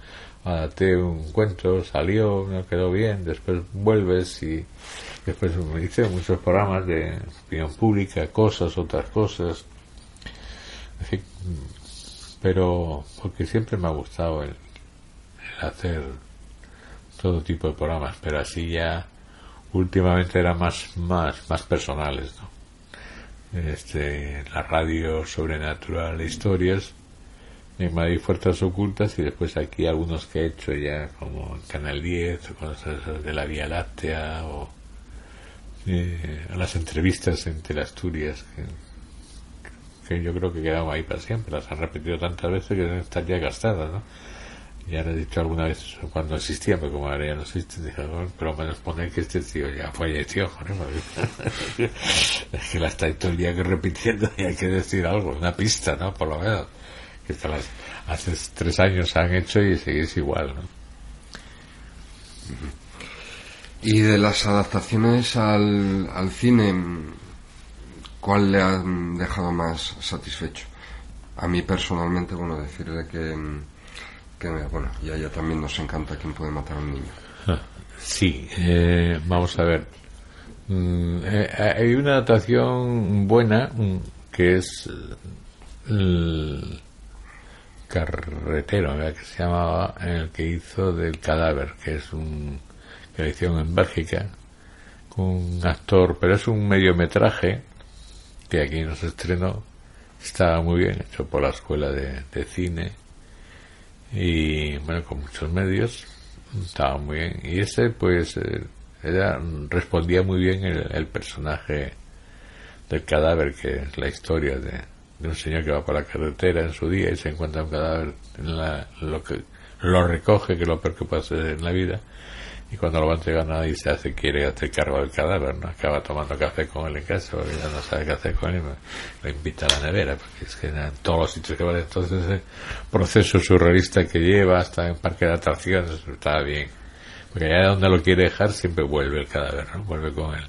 adapté un cuento, salió, me quedó bien, después vuelves, y después me hice muchos programas de opinión pública, otras cosas, en fin. Pero porque siempre me ha gustado el hacer todo tipo de programas, pero así ya últimamente eran más personales, ¿no? La radio sobrenatural, historias, en Madrid Fuerzas Ocultas, y después aquí algunos que he hecho ya como en Canal 10 o cosas de la Vía Láctea, o las entrevistas en Teleasturias, que yo creo que quedaron ahí para siempre, las han repetido tantas veces que deben estar ya gastadas, ¿no? Ya le he dicho alguna vez cuando existían, pero como ahora ya no existen, dije, pero menos poner que este tío ya falleció, joder, es que la estáis todo el día que repitiendo y hay que decir algo, una pista, ¿no? Por lo menos, que hace 3 años han hecho y seguís igual, ¿no? Y de las adaptaciones al cine, ¿cuál le ha dejado más satisfecho? A mí personalmente, bueno, decirle que bueno, y a ella también nos encanta Quién puede matar a un niño. Sí, vamos a ver. Hay una adaptación buena que es el Carretero, ¿verdad? Que se llamaba, el que hizo del Cadáver, que es que lo hicieron en Bélgica, con un actor, pero es un mediometraje que aquí no se estrenó, estaba muy bien hecho por la escuela de cine, y bueno, con muchos medios, estaba muy bien, y ese pues respondía muy bien el personaje del Cadáver, que es la historia de un señor que va por la carretera en su día y se encuentra un cadáver lo recoge, que es lo peor que puede hacer en la vida, y cuando lo va a entregar nadie quiere hacer cargo del cadáver, ¿no? Acaba tomando café con él en casa porque ya no sabe qué hacer con él, lo invita a la nevera, porque es que en todos los sitios que va, entonces ese proceso surrealista que lleva hasta en parque de atracciones está bien, porque allá donde lo quiere dejar siempre vuelve el cadáver, ¿no? Vuelve con él,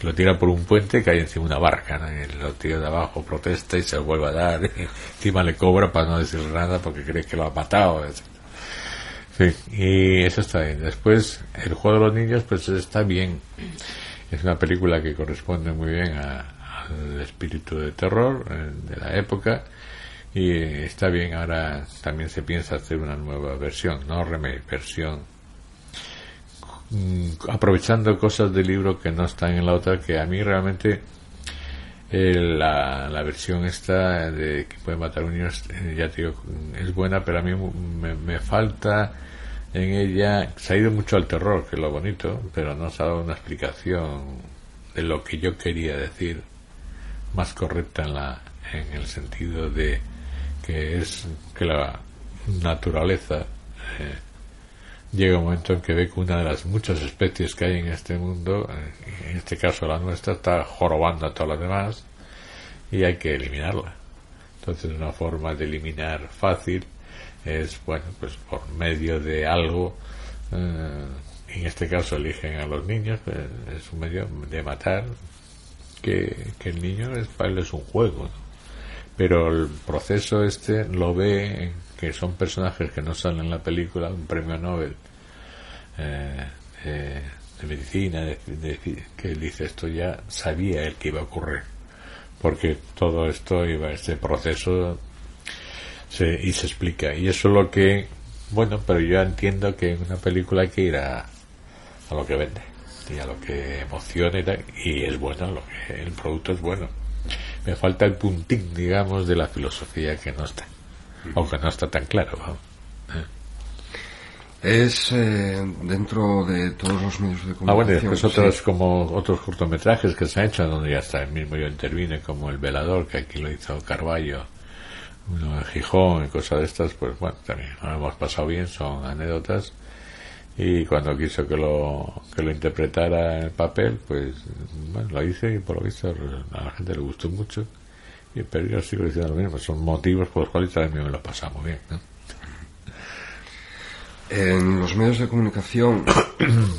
lo tira por un puente, cae encima una barca, ¿no? Y lo tira de abajo, protesta y se lo vuelve a dar, y encima le cobra para no decir nada porque cree que lo ha matado, etc. Sí, y eso está bien. Después, El juego de los niños, pues está bien. Es una película que corresponde muy bien al espíritu de terror de la época, y está bien. Ahora también se piensa hacer una nueva versión, no remake, versión, aprovechando cosas del libro que no están en la otra, que a mí realmente La versión esta de que puede matar a un niño, ya te digo, es buena, pero a mí me falta en ella. Se ha ido mucho al terror, que es lo bonito, pero no se ha dado una explicación de lo que yo quería decir más correcta en el sentido de que es que la naturaleza llega un momento en que ve que una de las muchas especies que hay en este mundo, en este caso la nuestra, está jorobando a todas las demás y hay que eliminarla. Entonces una forma de eliminar fácil es, bueno, pues por medio de algo, en este caso eligen a los niños, es un medio de matar, que el niño para él es un juego, ¿no? Pero el proceso lo ve en que son personajes que no salen en la película, un premio Nobel de medicina, que dice esto ya sabía él que iba a ocurrir, porque todo esto este proceso se explica, y eso es lo que, bueno, pero yo entiendo que en una película hay que ir a lo que vende y a lo que emociona y es bueno, el producto es bueno. Me falta el puntín, digamos, de la filosofía, que no está, aunque no está tan claro, ¿no? Es dentro de todos los medios de comunicación. Bueno, y después como otros cortometrajes que se han hecho, donde ya está el mismo yo intervine, como El Velador, que aquí lo hizo Carballo, uno de Gijón y cosas de estas, pues bueno, también nos hemos pasado bien, son anécdotas. Y cuando quiso que lo interpretara en el papel, pues bueno, lo hice, y por lo visto a la gente le gustó mucho, pero yo sigo diciendo lo mismo, son motivos por los cuales también me lo pasamos bien, ¿no? En los medios de comunicación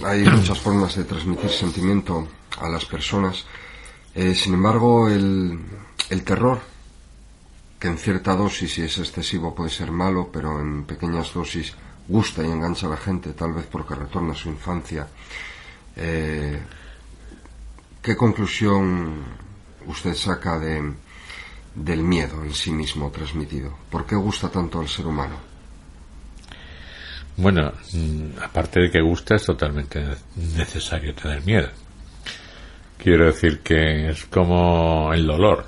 hay muchas formas de transmitir sentimiento a las personas. Sin embargo, el terror, que en cierta dosis, si es excesivo, puede ser malo, pero en pequeñas dosis gusta y engancha a la gente, tal vez porque retorna a su infancia. ¿Qué conclusión usted saca del miedo en sí mismo transmitido? ¿Por qué gusta tanto al ser humano? Bueno, aparte de que gusta, es totalmente necesario tener miedo. Quiero decir que es como el dolor.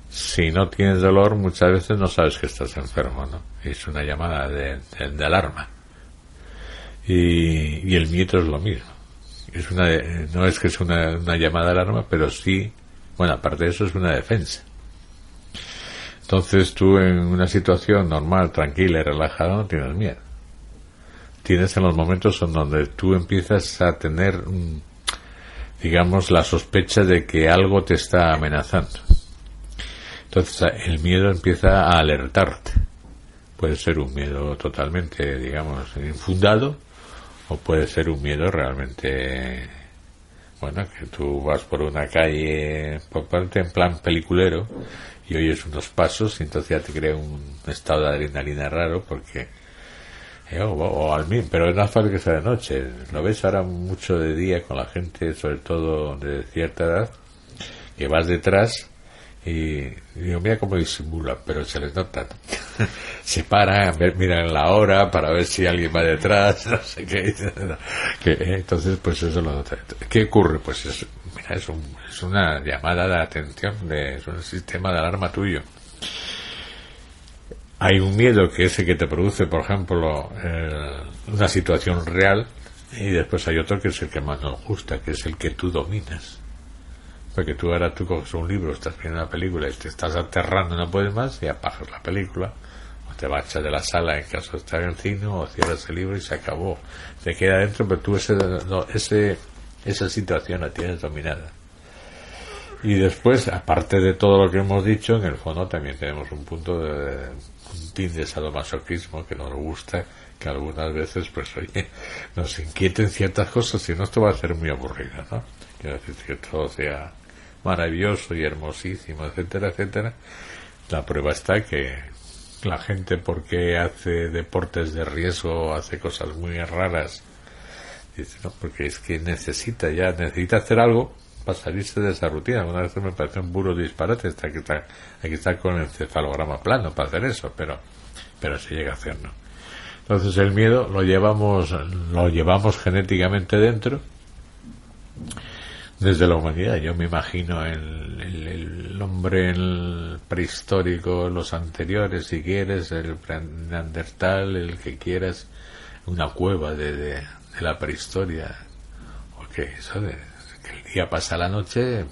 Si no tienes dolor, muchas veces no sabes que estás enfermo, ¿no? Es una llamada de alarma. Y el miedo es lo mismo. No es que es una llamada de alarma, pero sí, bueno, aparte de eso, es una defensa. Entonces tú, en una situación normal, tranquila y relajada, no tienes miedo. Tienes en los momentos en donde tú empiezas a tener, digamos, la sospecha de que algo te está amenazando. Entonces el miedo empieza a alertarte. Puede ser un miedo totalmente, digamos, infundado, o puede ser un miedo realmente, bueno, que tú vas por una calle, por parte en plan peliculero, y oyes unos pasos y entonces ya te crea un estado de adrenalina raro, porque pero no hace falta que sea de noche. Lo ves ahora mucho de día con la gente, sobre todo de cierta edad, que vas detrás y digo, mira cómo disimula, pero se les nota. Se paran, miran la hora para ver si alguien va detrás, no sé qué. Entonces, pues eso lo nota. ¿Qué ocurre? Pues es una llamada de atención, es un sistema de alarma tuyo. Hay un miedo que es el que te produce, por ejemplo, una situación real, y después hay otro que es el que más nos gusta, que es el que tú dominas. Porque tú coges un libro, estás viendo una película y te estás aterrando, no puedes más, y apagas la película, o te marchas de la sala en caso de estar en el cine, o cierras el libro y se acabó. Te queda dentro, pero tú esa situación la tienes dominada. Y después, aparte de todo lo que hemos dicho, en el fondo también tenemos un punto de sadomasoquismo que nos gusta, que algunas veces, pues oye, nos inquieten ciertas cosas, si no esto va a ser muy aburrido, ¿no? Quiero decir que todo sea maravilloso y hermosísimo, etcétera, etcétera. La prueba está que la gente, porque hace deportes de riesgo, hace cosas muy raras, dice, no, porque es que necesita hacer algo para salirse de esa rutina. Una vez me parece un puro disparate, hay que estar con el encefalograma plano para hacer eso, pero se llega a hacer, ¿no? Entonces el miedo lo llevamos genéticamente dentro, desde la humanidad. Yo me imagino el hombre prehistórico, los anteriores, si quieres, el neandertal, el que quieras, una cueva de la prehistoria, porque eso de que el día pasa la noche,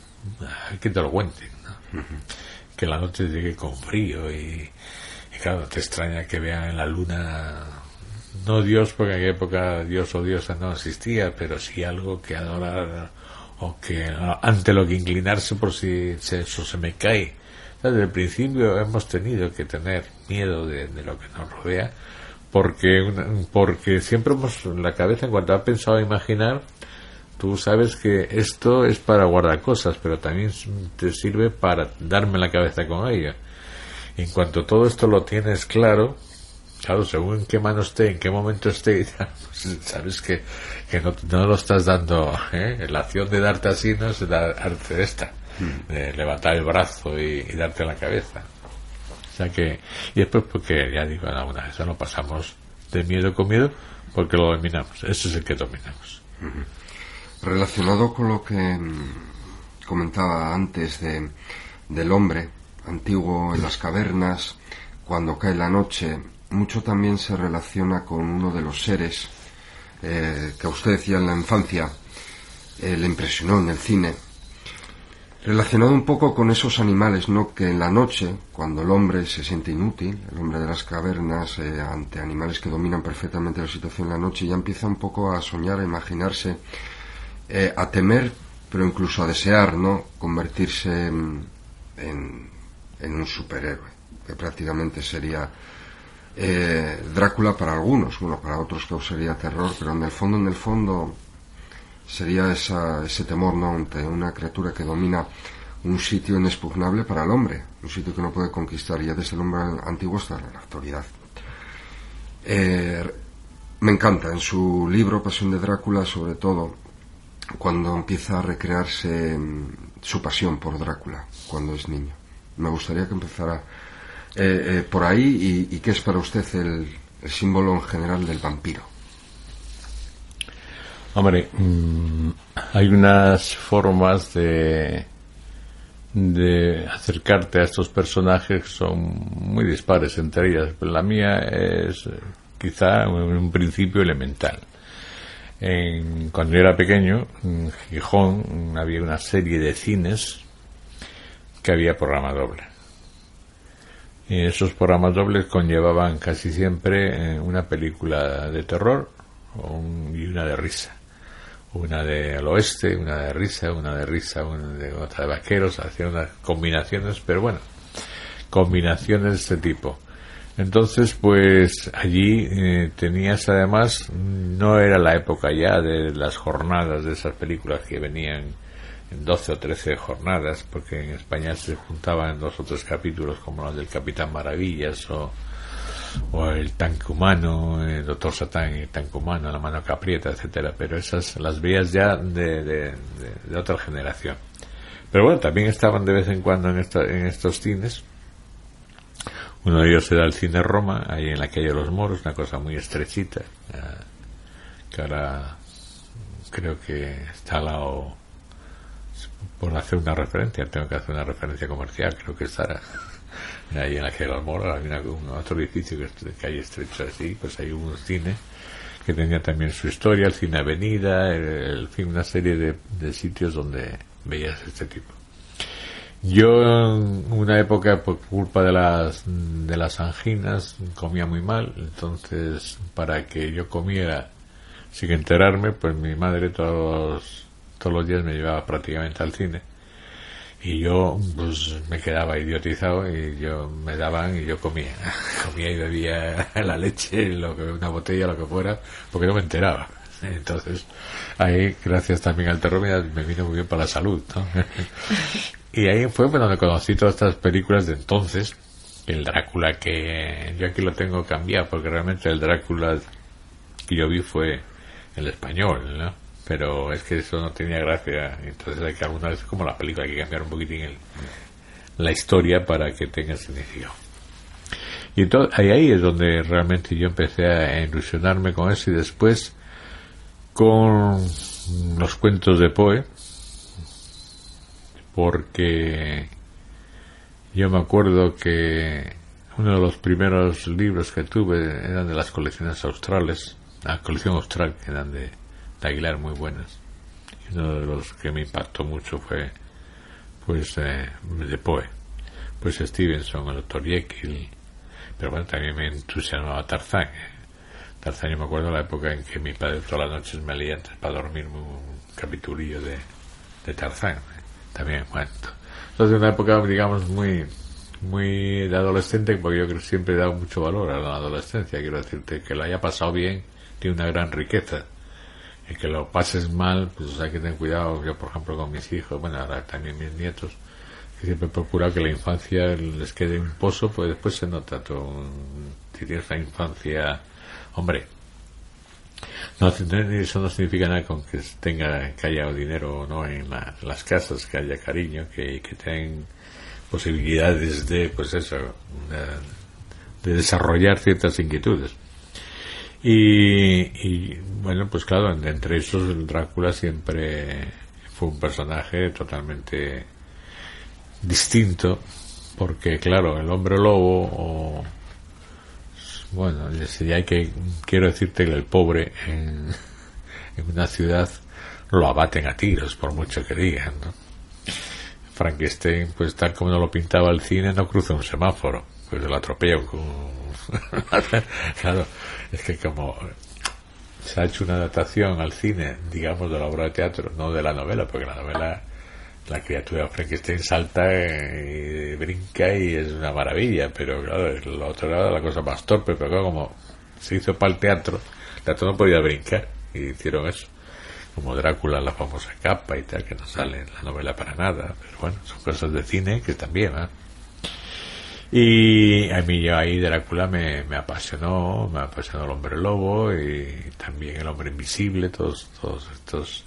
hay que te lo cuenten, ¿no? Uh-huh. Que la noche llegue con frío y claro, te extraña que vean en la luna, no Dios, porque en aquella época Dios o diosa no existía, pero sí algo que adorar o que ante lo que inclinarse por si eso se me cae. Desde el principio hemos tenido que tener miedo de lo que nos rodea, porque siempre hemos la cabeza, en cuanto ha pensado imaginar, tú sabes que esto es para guardar cosas, pero también te sirve para darme la cabeza con ello. En cuanto todo esto lo tienes claro, según en qué mano esté, en qué momento esté, sabes que no lo estás dando, la acción de darte así no es darte esta, de levantar el brazo y darte la cabeza. O sea que, y después porque ya digo, alguna vez no pasamos de miedo con miedo, porque lo dominamos, ese es el que dominamos. Relacionado con lo que comentaba antes del hombre antiguo en las cavernas, cuando cae la noche, mucho también se relaciona con uno de los seres que a usted ya en la infancia le impresionó en el cine, relacionado un poco con esos animales, ¿no? Que en la noche, cuando el hombre se siente inútil, el hombre de las cavernas, ante animales que dominan perfectamente la situación en la noche, ya empieza un poco a soñar, a imaginarse, a temer, pero incluso a desear, ¿no? Convertirse en un superhéroe, que prácticamente sería Drácula para algunos, bueno, para otros causaría terror, pero en el fondo sería ese temor, ¿no? Ante una criatura que domina un sitio inexpugnable para el hombre, un sitio que no puede conquistar ya desde el hombre antiguo hasta la actualidad. Me encanta en su libro Pasión de Drácula, sobre todo cuando empieza a recrearse su pasión por Drácula cuando es niño. Me gustaría que empezara por ahí y qué es para usted el símbolo en general del vampiro. Hombre, hay unas formas de acercarte a estos personajes que son muy dispares entre ellas. La mía es quizá en un principio elemental. Cuando yo era pequeño, en Gijón había una serie de cines que había programa doble. Y esos programas dobles conllevaban casi siempre una película de terror y una de risa. Una del oeste, una de risa, una de otra de vaqueros, hacían unas combinaciones, pero bueno, combinaciones de este tipo. Entonces, pues allí tenías además, no era la época ya de las jornadas de esas películas que venían en 12 o 13 jornadas, porque en España se juntaban 2 o 3 capítulos como los del Capitán Maravillas o el tanque humano, el Doctor Satán y el tanque humano, la mano que aprieta, etcétera, pero esas las veías ya de otra generación. Pero bueno, también estaban de vez en cuando en estos cines. Uno de ellos era el Cine Roma, ahí en la calle de los Moros, una cosa muy estrechita, que ahora creo que está al lado, por hacer una referencia, tengo que hacer una referencia comercial, creo que estará ahí en la calle de los Moros, había otro edificio que es de calle estrecha así, pues hay un cine que tenía también su historia, el Cine Avenida, en fin, una serie de sitios donde veías este tipo. Yo en una época, por culpa de las anginas, comía muy mal, entonces para que yo comiera sin enterarme, pues mi madre todos los días me llevaba prácticamente al cine y yo pues me quedaba idiotizado y me daban y yo comía y bebía la leche, una botella, lo que fuera, porque no me enteraba. Entonces ahí, gracias también al terror, me vino muy bien para la salud, ¿no? Y ahí fue donde conocí todas estas películas de entonces. El Drácula, que yo aquí lo tengo cambiado, porque realmente el Drácula que yo vi fue el español, ¿no? Pero es que eso no tenía gracia, entonces hay que alguna vez, como la película, hay que cambiar un poquitín la historia para que tenga significado. Y entonces ahí es donde realmente yo empecé a ilusionarme con eso, y después con los cuentos de Poe, porque Yo me acuerdo que uno de los primeros libros que tuve eran de las colecciones australes, la colección austral, que eran de Aguilar, muy buenas. Y uno de los que me impactó mucho fue pues de Poe, pues Stevenson, el Dr. Jekyll, pero bueno, también me entusiasmaba Tarzán. Tarzán, yo me acuerdo de la época en que mi padre todas las noches me leía antes para dormir un capitulillo de Tarzán, también, bueno. Entonces una época, digamos, muy de adolescente, porque yo creo que siempre he dado mucho valor a la adolescencia. Quiero decirte que lo haya pasado bien tiene una gran riqueza. El que lo pases mal, pues hay que tener cuidado. Yo, por ejemplo, con mis hijos, bueno, ahora también mis nietos, que siempre he procurado que la infancia les quede un pozo, pues después se nota todo. Si tienes la infancia, hombre, no, eso no significa nada con que haya dinero o no en las casas, que haya cariño, que tengan posibilidades de, pues eso, de desarrollar ciertas inquietudes. Y bueno, pues claro, entre esos el Drácula siempre fue un personaje totalmente distinto, porque claro, el hombre lobo, bueno, ya quiero decirte que el pobre en una ciudad lo abaten a tiros, por mucho que digan, ¿no? Frankenstein, pues tal como no lo pintaba el cine, no cruza un semáforo, pues lo atropella claro, es que como se ha hecho una adaptación al cine, digamos, de la obra de teatro, no de la novela, porque la novela, la criatura Frankenstein salta y brinca y es una maravilla, pero claro, el otro lado la cosa más torpe, pero claro, como se hizo para el teatro no podía brincar y hicieron eso, como Drácula, la famosa capa y tal, que no sale en la novela para nada, pero bueno, son cosas de cine que también, ¿eh? Y a mí ahí Drácula me apasionó el hombre lobo y también el hombre invisible, todos estos,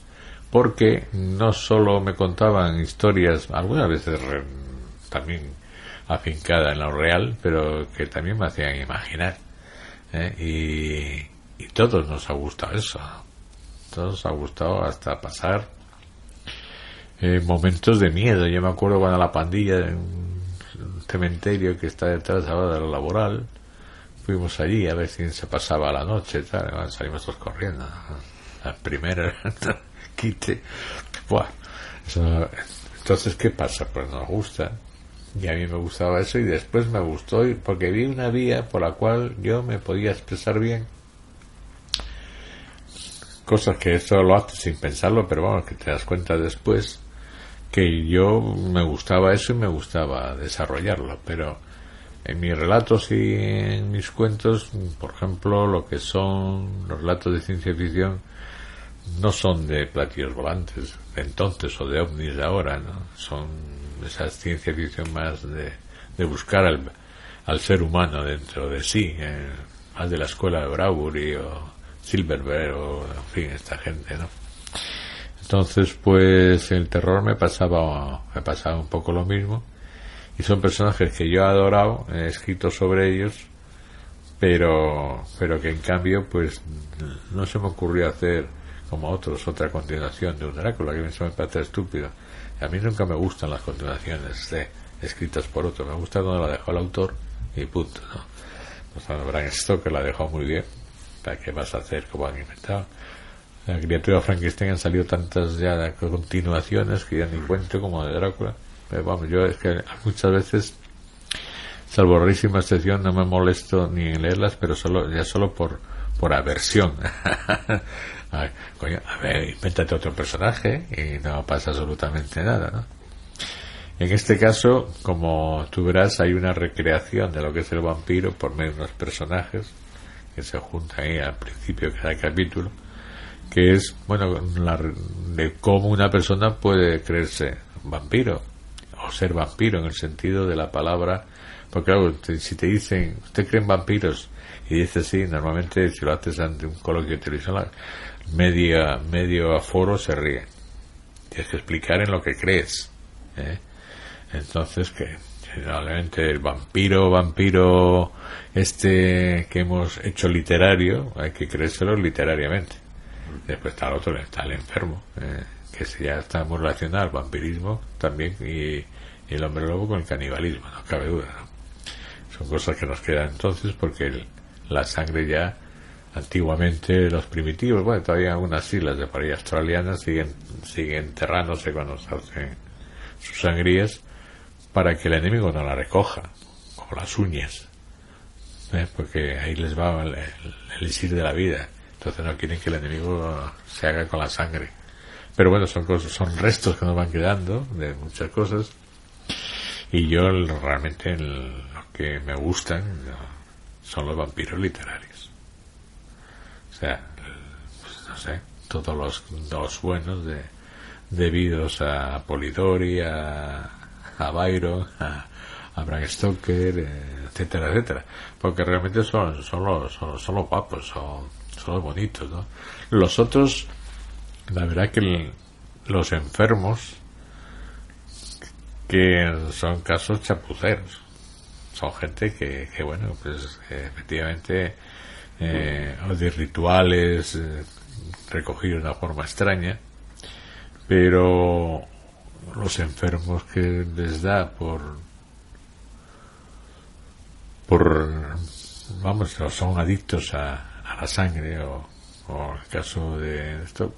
porque no solo me contaban historias, algunas veces también afincada en lo real, pero que también me hacían imaginar, ¿eh? Y todos nos ha gustado eso, todos nos ha gustado hasta pasar momentos de miedo. Yo me acuerdo cuando la pandilla en un cementerio que está detrás ahora de la Laboral, fuimos allí a ver si se pasaba la noche, tal, salimos todos corriendo, la primera quite, buah, eso. Entonces, ¿qué pasa? Pues nos gusta, y a mí me gustaba eso, y después me gustó porque vi una vía por la cual yo me podía expresar bien, cosas que esto lo haces sin pensarlo, pero vamos, que te das cuenta después que yo me gustaba eso y me gustaba desarrollarlo. Pero en mis relatos y en mis cuentos, por ejemplo, lo que son los relatos de ciencia ficción no son de platillos volantes de entonces o de ovnis de ahora, ¿no? Son esa ciencia ficción más de buscar al ser humano dentro de sí, más de la escuela de Bradbury o Silverberg o en fin, esta gente, ¿no? Entonces, pues el terror me pasaba un poco lo mismo, y son personajes que yo he adorado, he escrito sobre ellos, pero que en cambio pues no se me ocurrió hacer como otra continuación de un Drácula, que eso me parece estúpido. A mí nunca me gustan las continuaciones escritas por otro, me gusta cuando la dejó el autor y punto, ¿no? Pues cuando Bram Stoker la dejó muy bien, ¿para qué vas a hacer como han inventado? La criatura Frankenstein han salido tantas ya continuaciones que ya ni cuento como de Drácula. Pero vamos, yo es que muchas veces, salvo rarísima excepción, no me molesto ni en leerlas, pero solo por aversión. Ay, coño, a ver, invéntate otro personaje y no pasa absolutamente nada, ¿no? En este caso, como tú verás, hay una recreación de lo que es el vampiro por medio de unos personajes que se juntan ahí al principio de cada capítulo, que es, bueno, de cómo una persona puede creerse vampiro o ser vampiro en el sentido de la palabra, porque claro, si te dicen, ¿usted cree en vampiros? Y dices sí, normalmente si lo haces ante un coloquio de televisión, medio aforo se ríe. Tienes que explicar en lo que crees, ¿eh? Entonces, que generalmente el vampiro que hemos hecho literario, hay que creérselo literariamente. Después está el otro, está el enfermo, que ya está muy relacionado al vampirismo también, y y el hombre lobo con el canibalismo, no cabe duda, ¿no? Son cosas que nos quedan entonces, porque la sangre ya, antiguamente los primitivos, bueno, todavía algunas islas de por ahí australianas siguen enterrándose cuando se hacen sus sangrías para que el enemigo no la recoja, como las uñas, porque ahí les va el elixir de la vida. Entonces no quieren que el enemigo se haga con la sangre. Pero bueno, son restos que nos van quedando de muchas cosas. Y yo realmente lo que me gustan son los vampiros literarios. O sea, pues, no sé, todos los buenos debidos a Polidori, a Byron, a Bram Stoker, etcétera, etcétera. Porque realmente son los guapos, son los bonitos, ¿no? Los otros, la verdad que los enfermos, que son casos chapuceros, son gente que bueno, pues efectivamente o de rituales recogidos de una forma extraña, pero los enfermos que les da por vamos, son adictos a la sangre, o el caso de esto,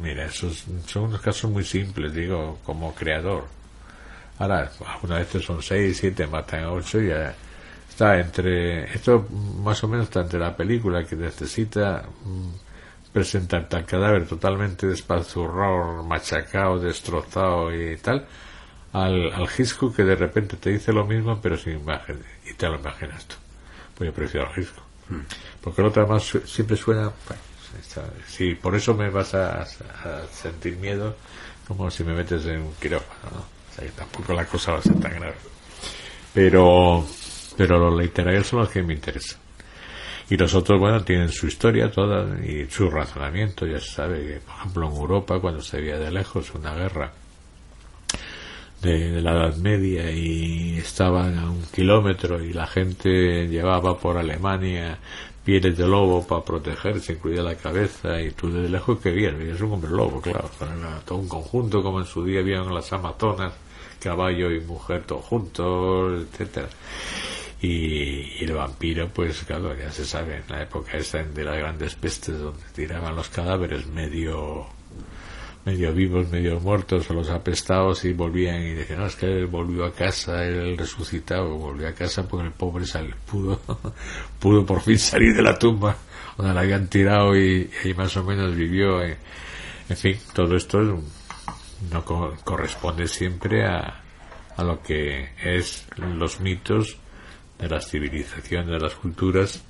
mira, esos son unos casos muy simples, digo, como creador. Ahora, algunas veces son 6, 7, matan a 8 y ya está esto más o menos está entre la película que necesita presentarte al cadáver totalmente despazurrado, machacado, destrozado y tal, al Hitchcock que de repente te dice lo mismo pero sin imagen, y te lo imaginas tú. Pues yo prefiero al Hitchcock, porque el otro además siempre suena, si por eso me vas a sentir miedo, como si me metes en un quirófano, ¿no? O sea que tampoco la cosa va a ser tan grave, pero los literarios son los que me interesan. Y los otros, bueno, tienen su historia toda y su razonamiento. Ya se sabe que, por ejemplo, en Europa, cuando se veía de lejos una guerra de la Edad Media y estaban a 1 kilómetro y la gente llevaba por Alemania pieles de lobo para protegerse, incluida la cabeza, y tú desde lejos que veías un hombre lobo, claro, era todo un conjunto, como en su día habían las amazonas, caballo y mujer todos juntos, etcétera. Y el vampiro, pues claro, ya se sabe, en la época esa de las grandes pestes, donde tiraban los cadáveres medio vivos, medio muertos, o los apestados, y volvían y decían, no, es que él volvió a casa, él resucitado, volvió a casa porque el pobre pudo por fin salir de la tumba donde la habían tirado y más o menos vivió. En fin, todo esto no corresponde siempre a lo que es los mitos de las civilizaciones, de las culturas,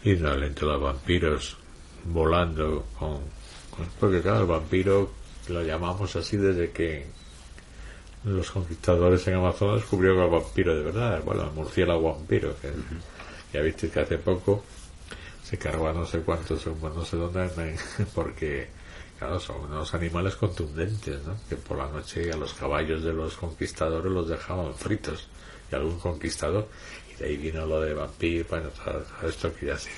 y realmente los vampiros volando porque claro, el vampiro lo llamamos así desde que los conquistadores en Amazonas descubrieron el vampiro de verdad, bueno, el murciélago vampiro, que ya viste que hace poco se cargó a no sé cuántos, no sé dónde, porque claro, son unos animales contundentes, ¿no? Que por la noche a los caballos de los conquistadores los dejaban fritos, y algún conquistador, y de ahí vino lo de vampiro, bueno, todo esto que ya se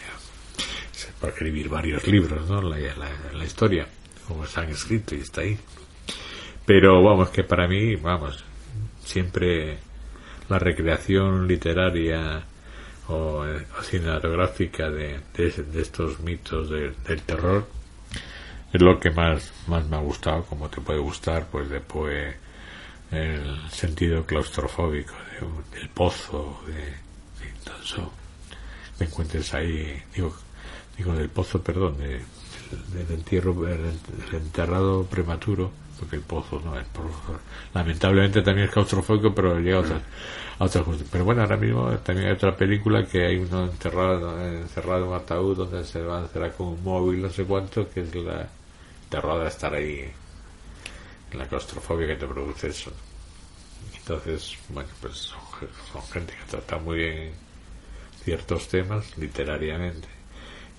para escribir varios libros, ¿no? La historia, como se han escrito, y está ahí. Pero vamos, que para mí, vamos, siempre la recreación literaria o cinematográfica de estos mitos del terror es lo que más me ha gustado, como te puede gustar, pues después el sentido claustrofóbico del pozo, todo eso, me encuentres ahí, digo del pozo, perdón, del enterrado prematuro, porque el pozo no es, lamentablemente también es claustrofóbico, pero llega a otras cosas. Pero bueno, ahora mismo también hay otra película que hay uno encerrado en un ataúd donde se va a encerrar con un móvil, no sé cuánto, que es la terror de estar ahí, la claustrofobia que te produce eso. Entonces, bueno, pues son gente que trata muy bien ciertos temas literariamente.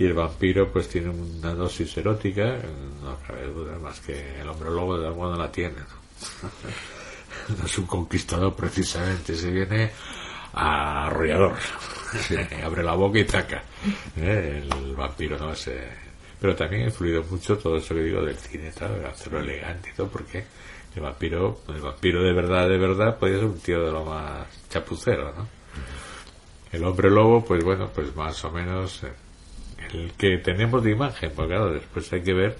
Y el vampiro pues tiene una dosis erótica, no cabe duda, más que el hombre lobo de alguna no la tiene, ¿no? No es un conquistador precisamente, se viene arrollador, abre la boca y taca. El vampiro no, Pero también ha influido mucho todo eso que digo del cine, ¿sabes? Hacerlo elegante y todo, porque el vampiro de verdad, podía ser un tío de lo más chapucero, ¿no? El hombre lobo, pues bueno, pues más o menos el que tenemos de imagen, porque claro, después hay que ver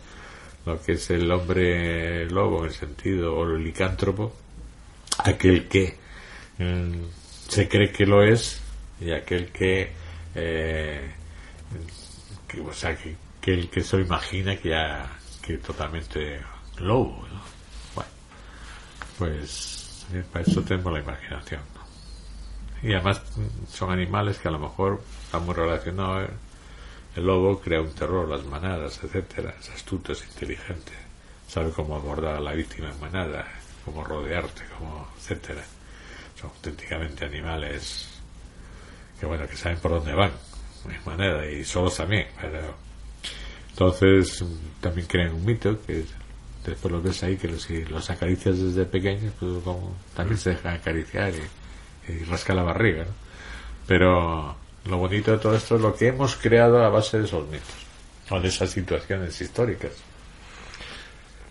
lo que es el hombre lobo en el sentido, o el licántropo, aquel que se cree que lo es, y aquel que o sea, que el que se lo imagina que totalmente lobo, ¿no? Bueno, pues para eso tenemos la imaginación, ¿no? Y además son animales que a lo mejor están muy relacionados. El lobo crea un terror, las manadas, etcétera. Es astuto, es inteligente, sabe cómo abordar a la víctima en manada, cómo rodearte, etcétera. Son auténticamente animales que bueno, que saben por dónde van en manada, y solos también, pero entonces también crean un mito que después los ves ahí, que si los acaricias desde pequeños, pues como también se dejan acariciar y rasca la barriga, ¿no? Pero lo bonito de todo esto es lo que hemos creado a base de esos mitos o de esas situaciones históricas.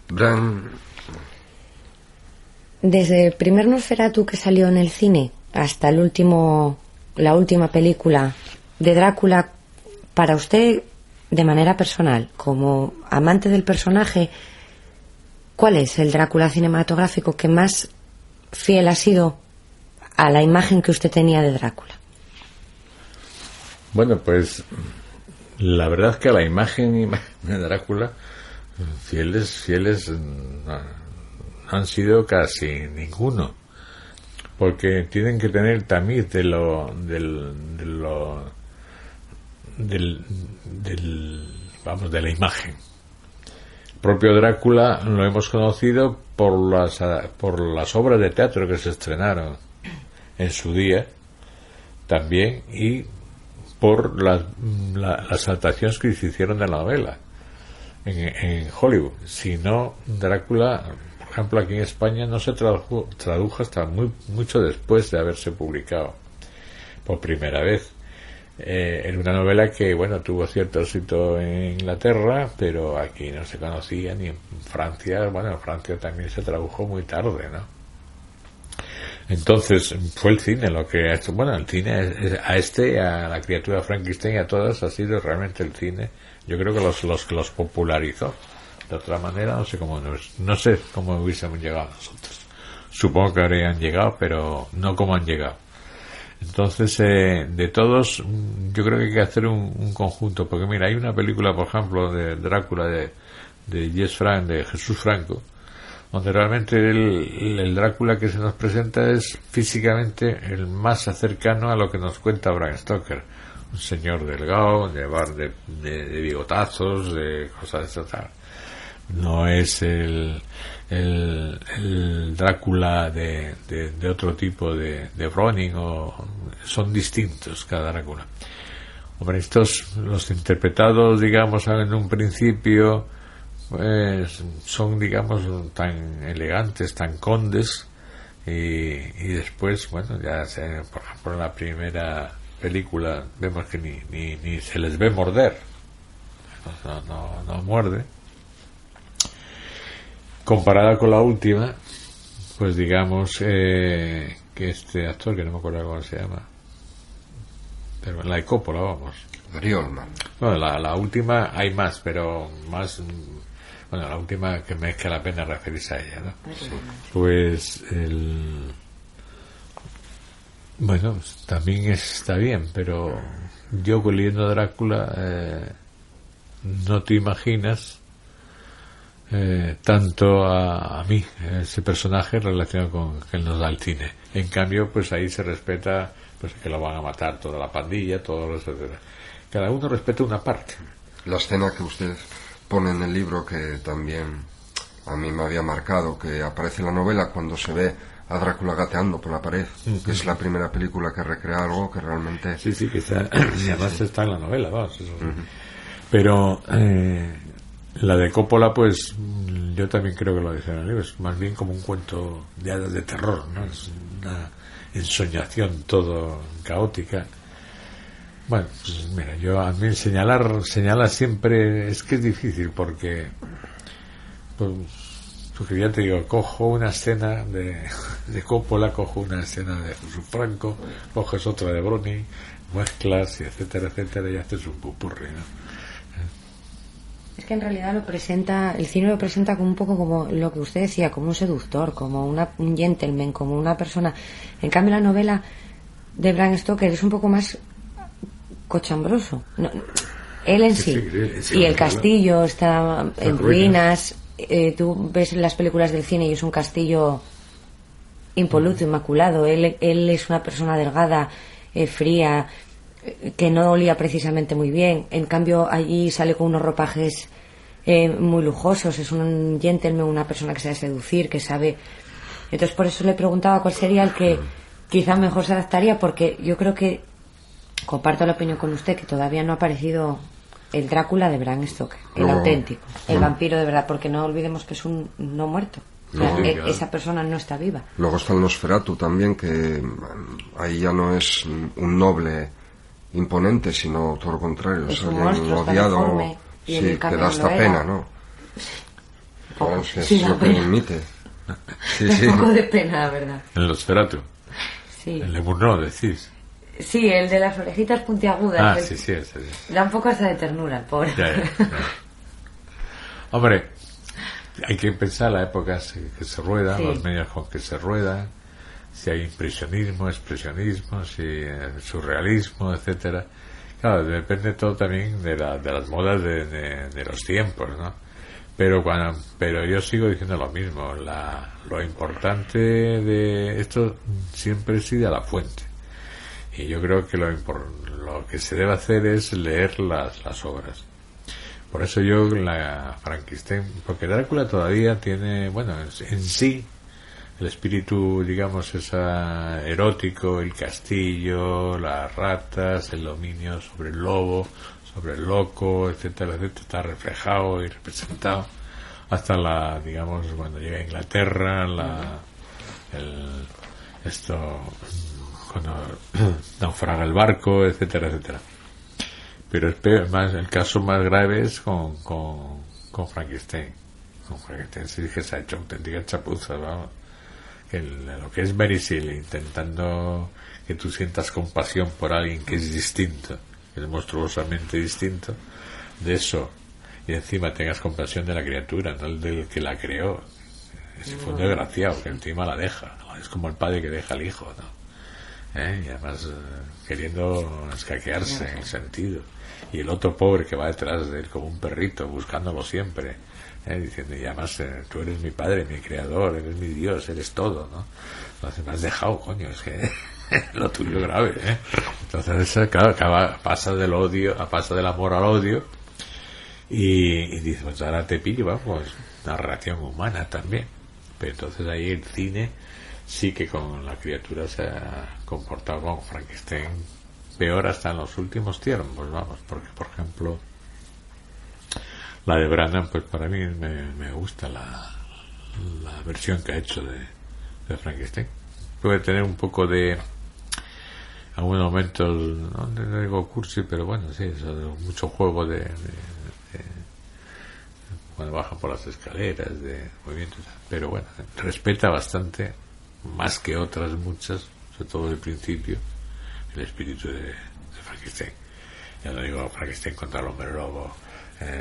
Bram, desde el primer Nosferatu que salió en el cine hasta la última película de Drácula, para usted, de manera personal, como amante del personaje, ¿cuál es el Drácula cinematográfico que más fiel ha sido a la imagen que usted tenía de Drácula? Bueno, pues la verdad es que a la imagen de Drácula fieles no han sido casi ninguno, porque tienen que tener el tamiz de la imagen. El propio Drácula lo hemos conocido por las obras de teatro que se estrenaron en su día también, y por las adaptaciones que se hicieron de la novela en Hollywood. Si no, Drácula, por ejemplo, aquí en España no se tradujo hasta mucho después de haberse publicado por primera vez. Era una novela que, bueno, tuvo cierto éxito en Inglaterra, pero aquí no se conocía, ni en Francia. Bueno, en Francia también se tradujo muy tarde, ¿no? Entonces fue el cine lo que ha hecho. Bueno, el cine a la criatura Frankenstein y a todas ha sido realmente el cine. Yo creo que los popularizó. De otra manera, no sé cómo hubiésemos llegado nosotros. Supongo que habrían llegado, pero no como han llegado. Entonces, de todos, yo creo que hay que hacer un conjunto, porque mira, hay una película, por ejemplo, de Drácula de Jesús Franco, donde realmente el Drácula que se nos presenta es físicamente el más cercano a lo que nos cuenta Bram Stoker, un señor delgado, de bigotazos, de cosas de esas. No es el Drácula de otro tipo de Browning, son distintos cada Drácula. Hombre, estos, los interpretados, digamos, en un principio, pues son, digamos, tan elegantes, tan condes, y después, bueno, ya por ejemplo en la primera película vemos que ni se les ve morder, no muerde. Comparada con la última, pues digamos que este actor, que no me acuerdo cómo se llama, pero la de Coppola, vamos. Gary Oldman. Bueno, la última hay más, pero más... Bueno, la última que merezca la pena referirse a ella, ¿no? Sí. Pues bueno, también está bien, pero yo leyendo Drácula no te imaginas tanto a mí, ese personaje relacionado con que nos da el cine. En cambio, pues ahí se respeta, pues que lo van a matar toda la pandilla, todos los, etcétera. Cada uno respeta una parte. La escena que usted pone en el libro, que también a mí me había marcado, que aparece en la novela cuando se ve a Drácula gateando por la pared, que es la primera película que recrea algo que realmente... Sí, que está, y además está en la novela, vamos. Eso. Pero la de Coppola, pues yo también creo que lo dice en el libro, es más bien como un cuento de hadas de terror, ¿no? Es una ensoñación todo caótica. Bueno, pues mira, yo a mí señalar siempre es que es difícil porque porque ya te digo, cojo una escena de Coppola, cojo una escena de Jesús Franco, coges otra de Bruni, mezclas y etcétera, etcétera, y haces un pupurri, ¿no? Es que en realidad el cine lo presenta como un poco como lo que usted decía, como un seductor, como un gentleman, como una persona. En cambio la novela de Bram Stoker es un poco más cochambroso. No, él en sí. Y el castillo está en ruinas. Tú ves las películas del cine y es un castillo impoluto, inmaculado. Él es una persona delgada, fría, que no olía precisamente muy bien. En cambio allí sale con unos ropajes muy lujosos. Es un gentleman, una persona que sabe seducir, que sabe. Entonces por eso le preguntaba cuál sería el que quizá mejor se adaptaría, porque yo creo que comparto la opinión con usted que todavía no ha aparecido el Drácula de Bram Stoker, el auténtico, el vampiro de verdad, porque no olvidemos que es un no muerto. O sea, esa persona no está viva. Luego está el Nosferatu también, que ahí ya no es un noble imponente, sino todo lo contrario, es es un alguien monstruo, odiado, sí, que da hasta pena, ¿no? Claro, es que sí, es lo que emite. Sí, sí. Un poco de pena, la verdad. El Nosferatu. Sí. El de Murnau, decís. Sí, el de las orejitas puntiagudas. Sí, ese. Da un poco hasta de ternura, el pobre. Ya. Hombre, hay que pensar la época que se rueda, los medios con que se ruedan, si hay impresionismo, expresionismo, si surrealismo, etcétera. Claro, depende todo también de las modas de los tiempos, ¿no? Pero yo sigo diciendo lo mismo. Lo importante de esto siempre sigue a la fuente. Y yo creo que lo que se debe hacer es leer las obras. Por eso yo la Frankenstein, porque Drácula todavía tiene, bueno, en sí el espíritu, digamos, erótico, el castillo, las ratas, el dominio sobre el lobo, sobre el loco, etcétera, etcétera, está reflejado y representado hasta digamos, cuando llega a Inglaterra, cuando naufraga el barco, etcétera, etcétera. Pero el caso más grave es con Frankenstein. Con Frankenstein sí que se ha hecho auténtica chapuza, vamos. Lo que es Mary Shelley intentando que tú sientas compasión por alguien que es distinto, que es monstruosamente distinto, de eso, y encima tengas compasión de la criatura, no el del que la creó. Ese fue un desgraciado que encima la deja, ¿no? Es como el padre que deja al hijo, ¿no? Y además queriendo escaquearse en el sentido, y el otro pobre que va detrás de él como un perrito buscándolo siempre, diciendo, y además tú eres mi padre, mi creador, eres mi Dios, eres todo, ¿no? Entonces me has dejado, coño, es que lo tuyo grave, Entonces claro, pasa del amor al odio, y dice, pues ahora te pillo, vamos, narración humana también. Pero entonces ahí el cine sí que con la criatura se ha comportado con Frankenstein peor hasta en los últimos tiempos, vamos, porque por ejemplo la de Branagh, pues para mí me gusta la versión que ha hecho de Frankenstein. Puede tener un poco de algunos momentos, no digo cursi, pero bueno, sí, mucho juego de cuando bajan por las escaleras, de movimientos, pero bueno, respeta bastante, más que otras muchas, sobre todo el principio, el espíritu de Frankenstein. Ya no digo Frankenstein contra el hombre lobo,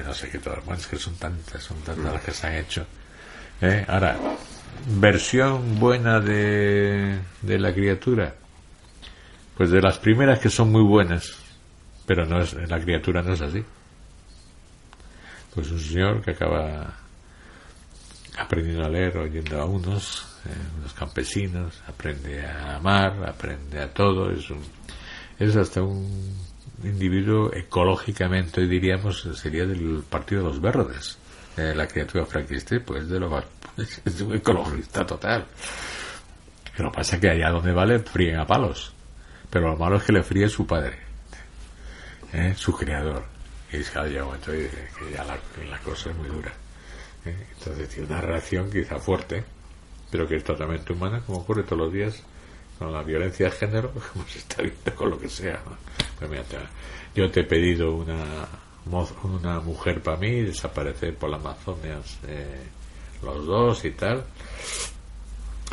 no sé qué todas, bueno, es que son tantas las que se han hecho. Ahora, versión buena de la criatura, pues de las primeras que son muy buenas, pero la criatura no es así. Pues un señor que acaba aprendiendo a leer oyendo a unos campesinos, aprende a amar, aprende a todo, es hasta un individuo ecológicamente, hoy diríamos, sería del Partido de los Verdes, la criatura Frankenstein, pues es un ecologista total. Lo que pasa es que allá donde vale fríen a palos, pero lo malo es que le fríe su padre, su creador. Y es que llega un momento que ya la cosa es muy dura. Entonces tiene una reacción quizá fuerte, pero que es totalmente humana, como ocurre todos los días con la violencia de género, como se está viendo con lo que sea, ¿no? Pues mira, yo te he pedido una mujer para mí, desaparecer por la Amazonia, los dos y tal,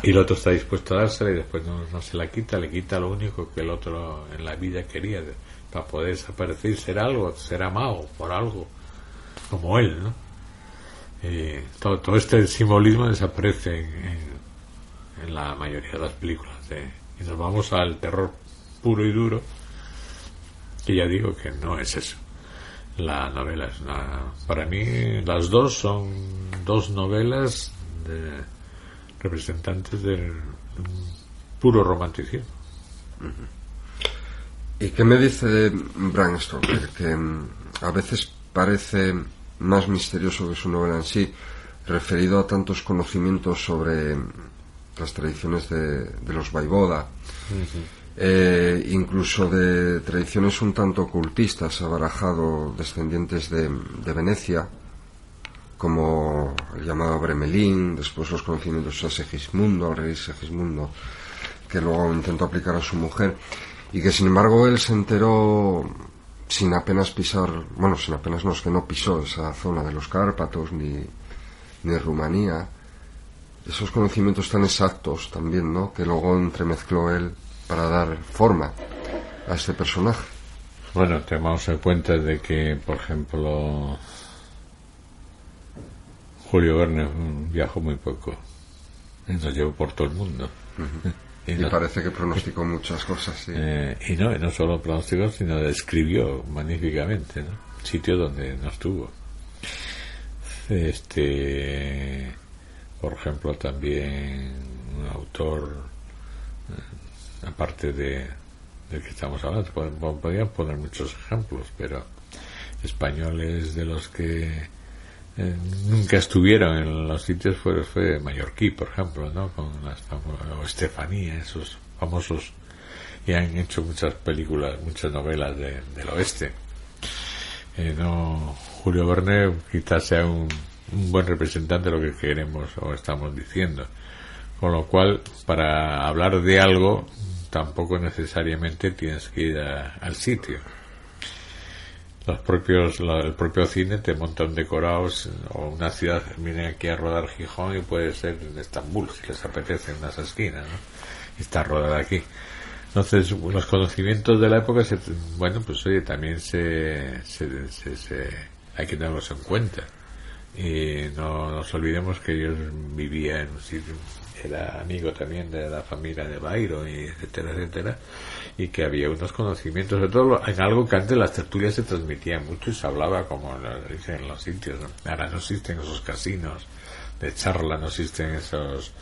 y el otro está dispuesto a dársela y después no se la quita, le quita lo único que el otro en la vida quería, para poder desaparecer y ser algo, ser amado por algo como él, ¿no? Todo este simbolismo desaparece en la mayoría de las películas, y nos vamos al terror puro y duro, que ya digo que no es eso. La novela es para mí las dos son dos novelas representantes del puro romanticismo. ¿Y qué me dice de Bram Stoker? Que a veces parece más misterioso que su novela en sí, referido a tantos conocimientos sobre las tradiciones de los Vaivoda, incluso de tradiciones un tanto ocultistas, ha barajado descendientes de Venecia, como el llamado Bremelín, después los conocimientos a Segismundo, al rey Segismundo, que luego intentó aplicar a su mujer, y que sin embargo él se enteró sin apenas pisar, bueno, sin apenas no, es que no pisó esa zona de los Cárpatos ni Rumanía, esos conocimientos tan exactos también, ¿no?, que luego entremezcló él para dar forma a este personaje. Bueno, tenemos en cuenta de que, por ejemplo, Julio Verne viajó muy poco y nos llevó por todo el mundo. Y parece que pronosticó muchas cosas, sí. Y no solo pronosticó, sino describió magníficamente, ¿no?, sitios donde no estuvo. Por ejemplo, también un autor, aparte del que estamos hablando, podrían poner muchos ejemplos, pero españoles de los que nunca estuvieron en los sitios fue Mallorquí, por ejemplo, ¿no?, con o Estefanía, esos famosos, y han hecho muchas películas, muchas novelas del oeste. Julio Verne quizás sea un buen representante de lo que queremos o estamos diciendo, con lo cual para hablar de algo tampoco necesariamente tienes que ir al sitio. El propio cine te monta un decorados, o una ciudad, viene aquí a rodar Gijón y puede ser en Estambul si les apetece, en unas esquinas, ¿no?, y está rodada aquí. Entonces los conocimientos de la época pues oye, también hay que tenerlos en cuenta, y no nos olvidemos que yo vivía en un sitio, era amigo también de la familia de Byron, y etcétera, y que había unos conocimientos, sobre todo en algo que antes las tertulias se transmitían mucho y se hablaba, como lo dicen en los sitios, ¿no? Ahora no existen esos casinos de charla, no existen esos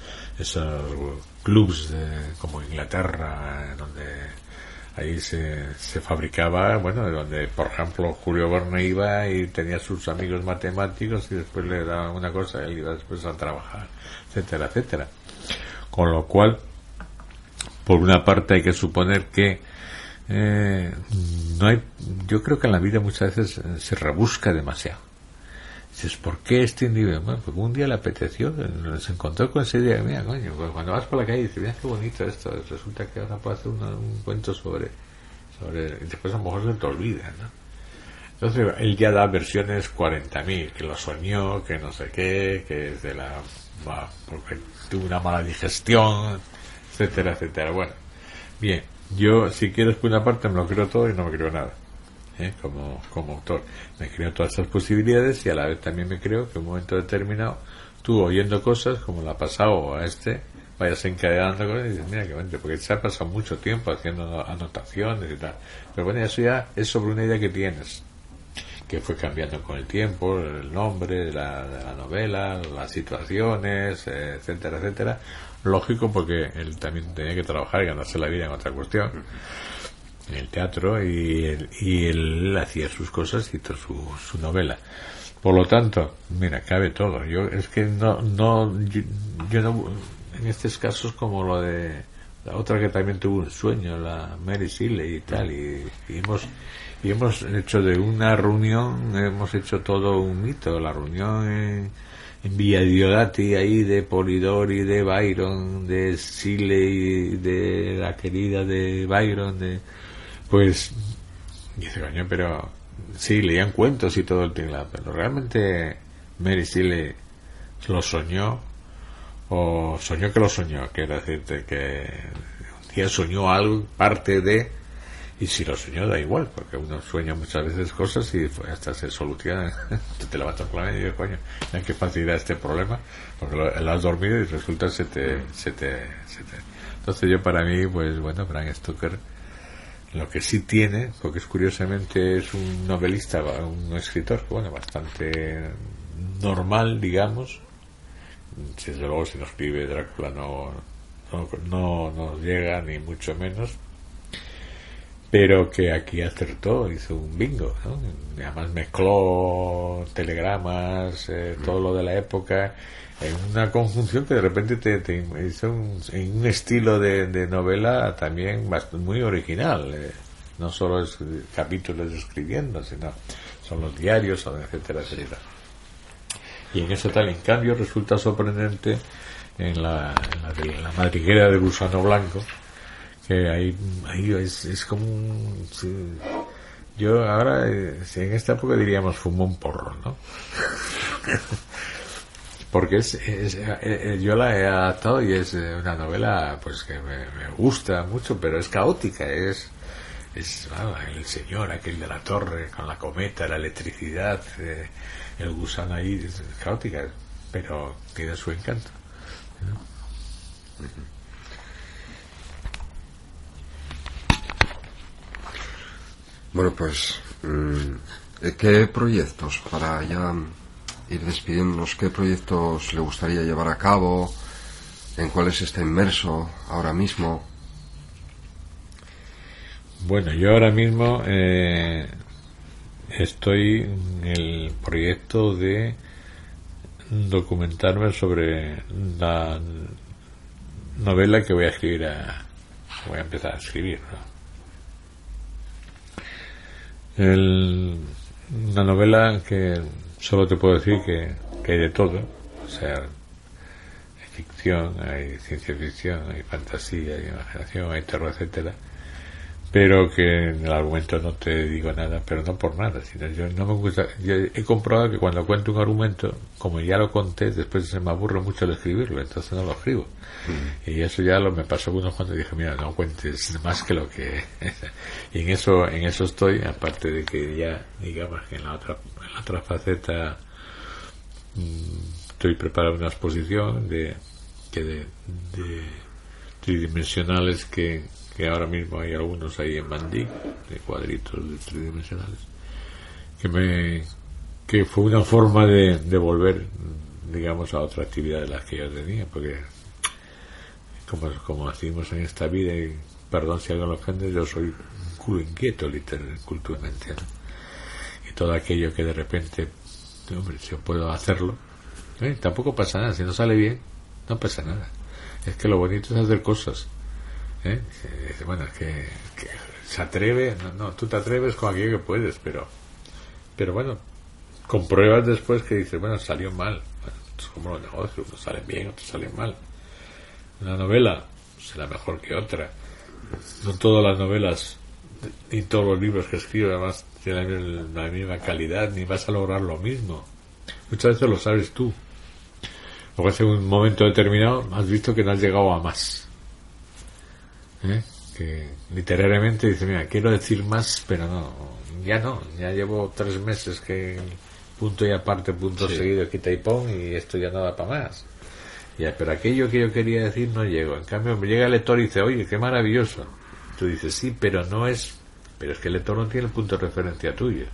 clubs como Inglaterra, donde ahí se fabricaba, bueno, donde por ejemplo Julio Verne iba y tenía sus amigos matemáticos y después le daban una cosa y él iba después a trabajar, etcétera. Con lo cual, por una parte hay que suponer que yo creo que en la vida muchas veces se rebusca demasiado. Dices, ¿por qué este individuo? Bueno, porque un día le apeteció, se encontró con esa idea, mira, coño, pues cuando vas por la calle dices, mira qué bonito esto, resulta que ahora puedo hacer un cuento sobre y después a lo mejor se te olvida, ¿no? Entonces él ya da versiones 40.000, que lo soñó, que no sé qué, que es porque tuvo una mala digestión, etcétera. Bueno, bien, yo si quieres por una parte me lo creo todo y no me creo nada. Como autor me creo todas esas posibilidades, y a la vez también me creo que en un momento determinado tú, oyendo cosas como la ha pasado a vayas encadenando cosas y dices, mira que bueno, porque se ha pasado mucho tiempo haciendo anotaciones y tal, pero bueno, eso ya es sobre una idea que tienes, que fue cambiando con el tiempo, el nombre de la novela, las situaciones, etcétera, lógico, porque él también tenía que trabajar y ganarse la vida en otra cuestión, en el teatro, y él hacía sus cosas y toda su novela. Por lo tanto, mira, cabe todo. Yo no en estos casos, como lo de la otra que también tuvo un sueño, la Mary Shelley y tal, y hemos hecho de una reunión, hemos hecho todo un mito. La reunión en Villa Diodati, ahí de Polidori, de Byron, de Shelley, de la querida de Byron, pues dice, coño, pero sí, leían cuentos y todo el tinglado, pero realmente Mary Shelley lo soñó, o soñó que lo soñó, quiero decirte que un día soñó algo, parte de, y si lo soñó da igual, porque uno sueña muchas veces cosas y hasta se soluciona. Tú te levantas por la mañana y dices, coño, hay que facilitar este problema, porque lo has dormido y resulta se te. Entonces yo, para mí, pues bueno, Bram Stoker lo que sí tiene, porque es curiosamente es un novelista, un escritor, bueno, bastante normal, digamos. Desde luego, si no escribe Drácula no llega, ni mucho menos, pero que aquí acertó, hizo un bingo, ¿no? Y además mezcló telegramas, todo lo de la época, en una conjunción que de repente te hizo en un estilo de novela también muy original. No solo es capítulos escribiendo, sino son los diarios, etcétera, etcétera. Y en eso tal, en cambio, resulta sorprendente en la madriguera de Gusano Blanco, que ahí es como un... Sí, yo ahora, en esta época diríamos fumó un porro, ¿no? Porque yo la he adaptado y es una novela pues que me gusta mucho, pero es caótica, es el señor aquel de la torre con la cometa, la electricidad, el gusano ahí, es caótica, pero tiene su encanto, ¿no? Bueno, pues ¿qué proyectos, para ya ir despidiéndonos, qué proyectos le gustaría llevar a cabo, en cuáles está inmerso ahora mismo? Bueno, yo ahora mismo estoy en el proyecto de documentarme sobre la novela que voy a empezar a escribir, ¿no? Una novela que solo te puedo decir que hay de todo, o sea, hay ficción, hay ciencia ficción, hay fantasía, hay imaginación, hay terror, etcétera, pero que en el argumento no te digo nada, pero no por nada, sino yo no me gusta. Yo he comprobado que cuando cuento un argumento, como ya lo conté, después se me aburre mucho el escribirlo, entonces no lo escribo. Y eso ya me pasó unos cuando dije, mira, no cuentes más que lo que y en eso estoy, aparte de que ya, digamos, que en la otra faceta estoy preparando una exposición de tridimensionales que ahora mismo hay algunos ahí en Mandí, de cuadritos de tridimensionales, que fue una forma de volver, digamos, a otra actividad de las que yo tenía, porque como decimos en esta vida, y perdón si algo lo ofende, yo soy un culo inquieto culturalmente, ¿no? Y todo aquello que de repente, hombre, si yo puedo hacerlo, tampoco pasa nada, si no sale bien no pasa nada, es que lo bonito es hacer cosas. Bueno, que se atreve, no, tú te atreves con aquello que puedes, pero bueno, compruebas después que dices, bueno, salió mal. Bueno, es como los negocios, unos salen bien, otros salen mal. Una novela será mejor que otra, no todas las novelas ni todos los libros que escribo además tienen la misma calidad, ni vas a lograr lo mismo. Muchas veces lo sabes tú, porque en un momento determinado has visto que no has llegado a más. Que literariamente dice, mira, quiero decir más, pero ya llevo 3 meses que punto y aparte, punto seguido, quita y pon, y esto ya no da para más. Ya, pero aquello que yo quería decir no llego. En cambio me llega el lector y dice, oye, qué maravilloso. Tú dices, sí, pero es que el lector no tiene el punto de referencia tuyo.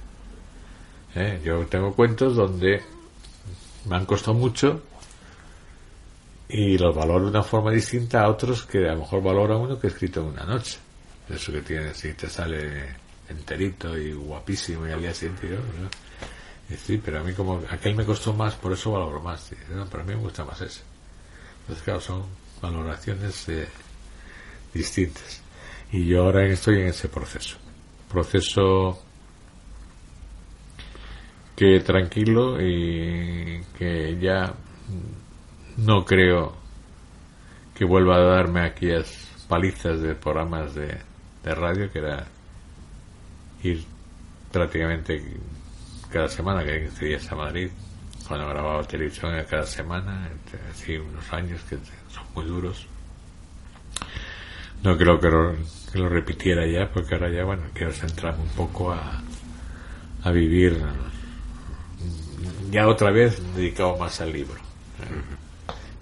Yo tengo cuentos donde me han costado mucho y los valoro de una forma distinta a otros que a lo mejor valora uno que he escrito en una noche. Eso que tiene, si te sale enterito y guapísimo y al día siguiente, ¿no? Y sí, pero a mí como aquel me costó más, por eso valoro más. Y dice, no, pero a mí me gusta más ese. Entonces claro, son valoraciones distintas. Y yo ahora estoy en ese proceso que tranquilo y que ya no creo que vuelva a darme aquellas palizas de programas de radio, que era ir prácticamente cada semana, que 15 días a Madrid, cuando grababa televisión era cada semana, así unos años que son muy duros. No creo que lo repitiera ya, porque ahora ya, bueno, quiero centrarme un poco a vivir ya otra vez dedicado más al libro,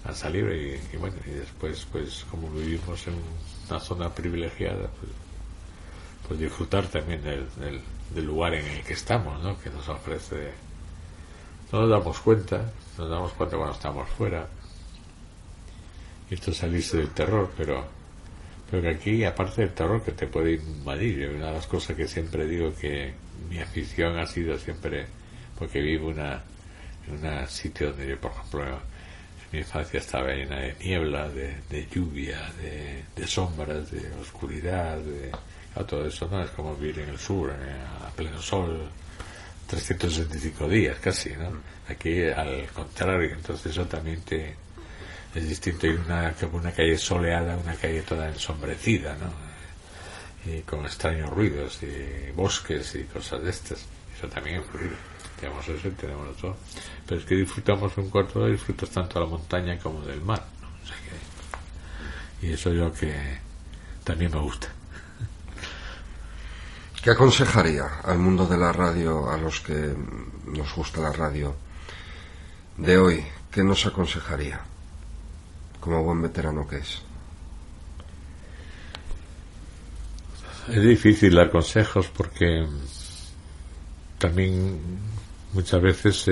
más al libro y bueno, y después pues como vivimos en una zona privilegiada, pues disfrutar también del lugar en el que estamos, ¿no? Que nos ofrece. No nos damos cuenta cuando estamos fuera, y esto es salirse del terror, pero que aquí, aparte del terror que te puede invadir, una de las cosas que siempre digo, que mi afición ha sido siempre, porque vivo en un sitio donde yo, por ejemplo, en mi infancia estaba llena de niebla, de lluvia, de sombras, de oscuridad, todo eso, ¿no? Es como vivir en el sur, a pleno sol, 365 días casi, ¿no? Aquí al contrario, entonces eso también es distinto. Ir una calle soleada, una calle toda ensombrecida, ¿no? Y con extraños ruidos y bosques y cosas de estas. Eso también influye. Tenemos eso y tenemos todo. Pero es que disfrutamos un cuarto de disfrutas tanto de la montaña como del mar, ¿no? O sea que, y eso yo que también me gusta. ¿Qué aconsejaría al mundo de la radio, a los que nos gusta la radio de hoy? ¿Qué nos aconsejaría como buen veterano que es? Es difícil dar consejos porque también muchas veces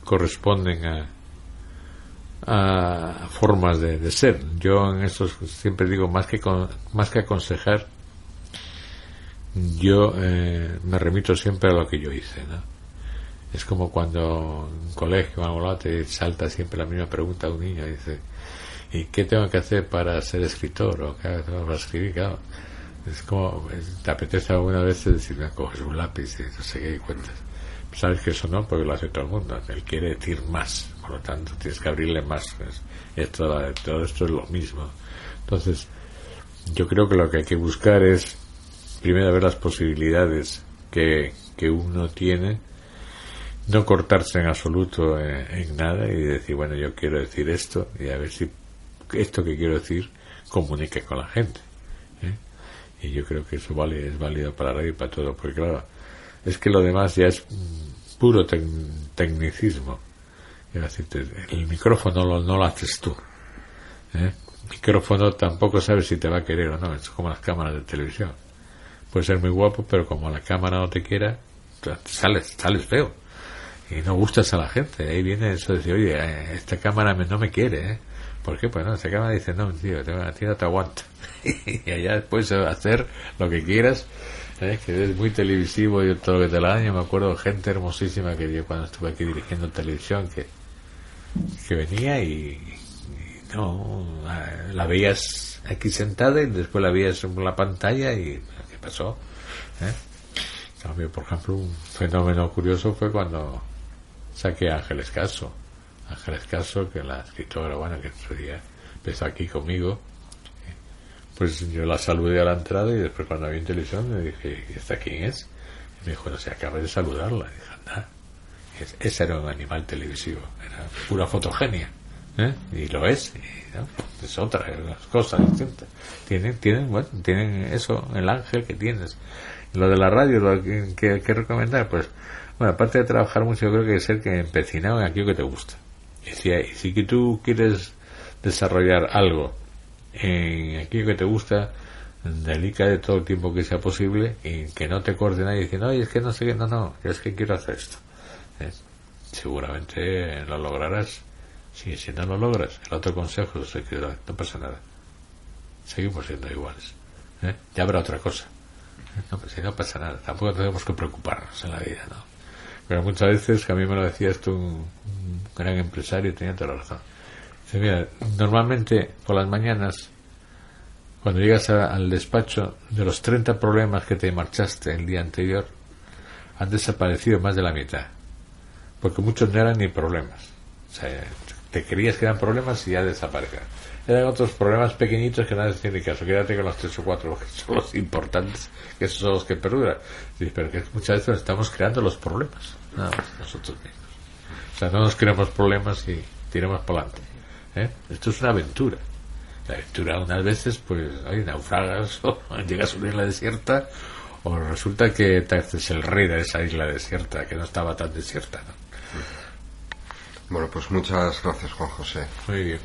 corresponden a formas de ser. Yo en eso siempre digo, más que aconsejar, yo me remito siempre a lo que yo hice, ¿no? Es como cuando en un colegio o algo lado te salta siempre la misma pregunta a un niño y dice, ¿y qué tengo que hacer para ser escritor? ¿O qué tengo para escribir? Claro, es como, te apetece alguna vez decir, coges un lápiz y no sé qué cuentas. Sabes que eso no, porque lo hace todo el mundo. Él quiere decir más, por lo tanto tienes que abrirle más. Todo esto es lo mismo. Entonces, yo creo que lo que hay que buscar es primero ver las posibilidades que uno tiene, no cortarse en absoluto en nada y decir, bueno, yo quiero decir esto y a ver si esto que quiero decir comunique con la gente, ¿eh? Y yo creo que eso es válido para la radio y para todo, porque claro, es que lo demás ya es puro tecnicismo. Es decir, el micrófono no lo haces tú, ¿eh? El micrófono tampoco sabes si te va a querer o no, es como las cámaras de televisión. Puede ser muy guapo, pero como la cámara no te quiera, sales feo y no gustas a la gente. Ahí viene eso de decir, oye, esta cámara no me quiere, ¿eh? ¿Por qué? Pues no, esta cámara dice, no, tío, a ti no te aguanta. Y allá puedes hacer lo que quieras, ¿eh? Que es muy televisivo y todo lo que te la dan. Yo me acuerdo de gente hermosísima que yo cuando estuve aquí dirigiendo televisión que venía y no, la veías aquí sentada y después la veías en la pantalla y ¿qué pasó? En cambio, por ejemplo, un fenómeno curioso fue cuando saqué a Ángeles Caso, que la escritora, bueno, que en su día empezó aquí conmigo, pues yo la saludé a la entrada y después cuando vi en televisión me dije, ¿y esta quién es? Y me dijo, no sé, acabé de saludarla. Y dije, anda, ese era un animal televisivo, era pura fotogenia, ¿eh? Y lo es, y, ¿no? Es otra, es una cosa distinta. Tienen eso, el ángel que tienes. Lo de la radio, lo que recomendar, pues, bueno, aparte de trabajar mucho, yo creo que hay que ser que empecinado en aquello que te gusta. Y si que tú quieres desarrollar algo en aquello que te gusta, dedica de todo el tiempo que sea posible y que no te corte nadie diciendo, oye, es que no sé qué, no, es que quiero hacer esto. Seguramente lo lograrás. Sí, si no lo logras, el otro consejo es que no pasa nada. Seguimos siendo iguales. Ya habrá otra cosa. No, pues si no pasa nada, tampoco tenemos que preocuparnos en la vida, ¿no? Pero muchas veces, que a mí me lo decía esto un gran empresario y tenía toda la razón. Dice, mira, normalmente por las mañanas, cuando llegas al despacho, de los 30 problemas que te marchaste el día anterior, han desaparecido más de la mitad. porque muchos no eran ni problemas. O sea, te creías que eran problemas y ya desaparecían. Eran otros problemas pequeñitos que nadie tiene caso. Quédate con los 3 o 4 que son los importantes, que esos son los que perduran. Sí, pero que muchas veces estamos creando los problemas, nada más, nosotros mismos. O sea, no nos creamos problemas y tiramos para adelante. Esto es una aventura. La aventura unas veces, pues, hay naufragas, o llegas a una isla desierta, o resulta que te haces el rey de esa isla desierta, que no estaba tan desierta, ¿no? Bueno, pues muchas gracias, Juan José. Muy bien.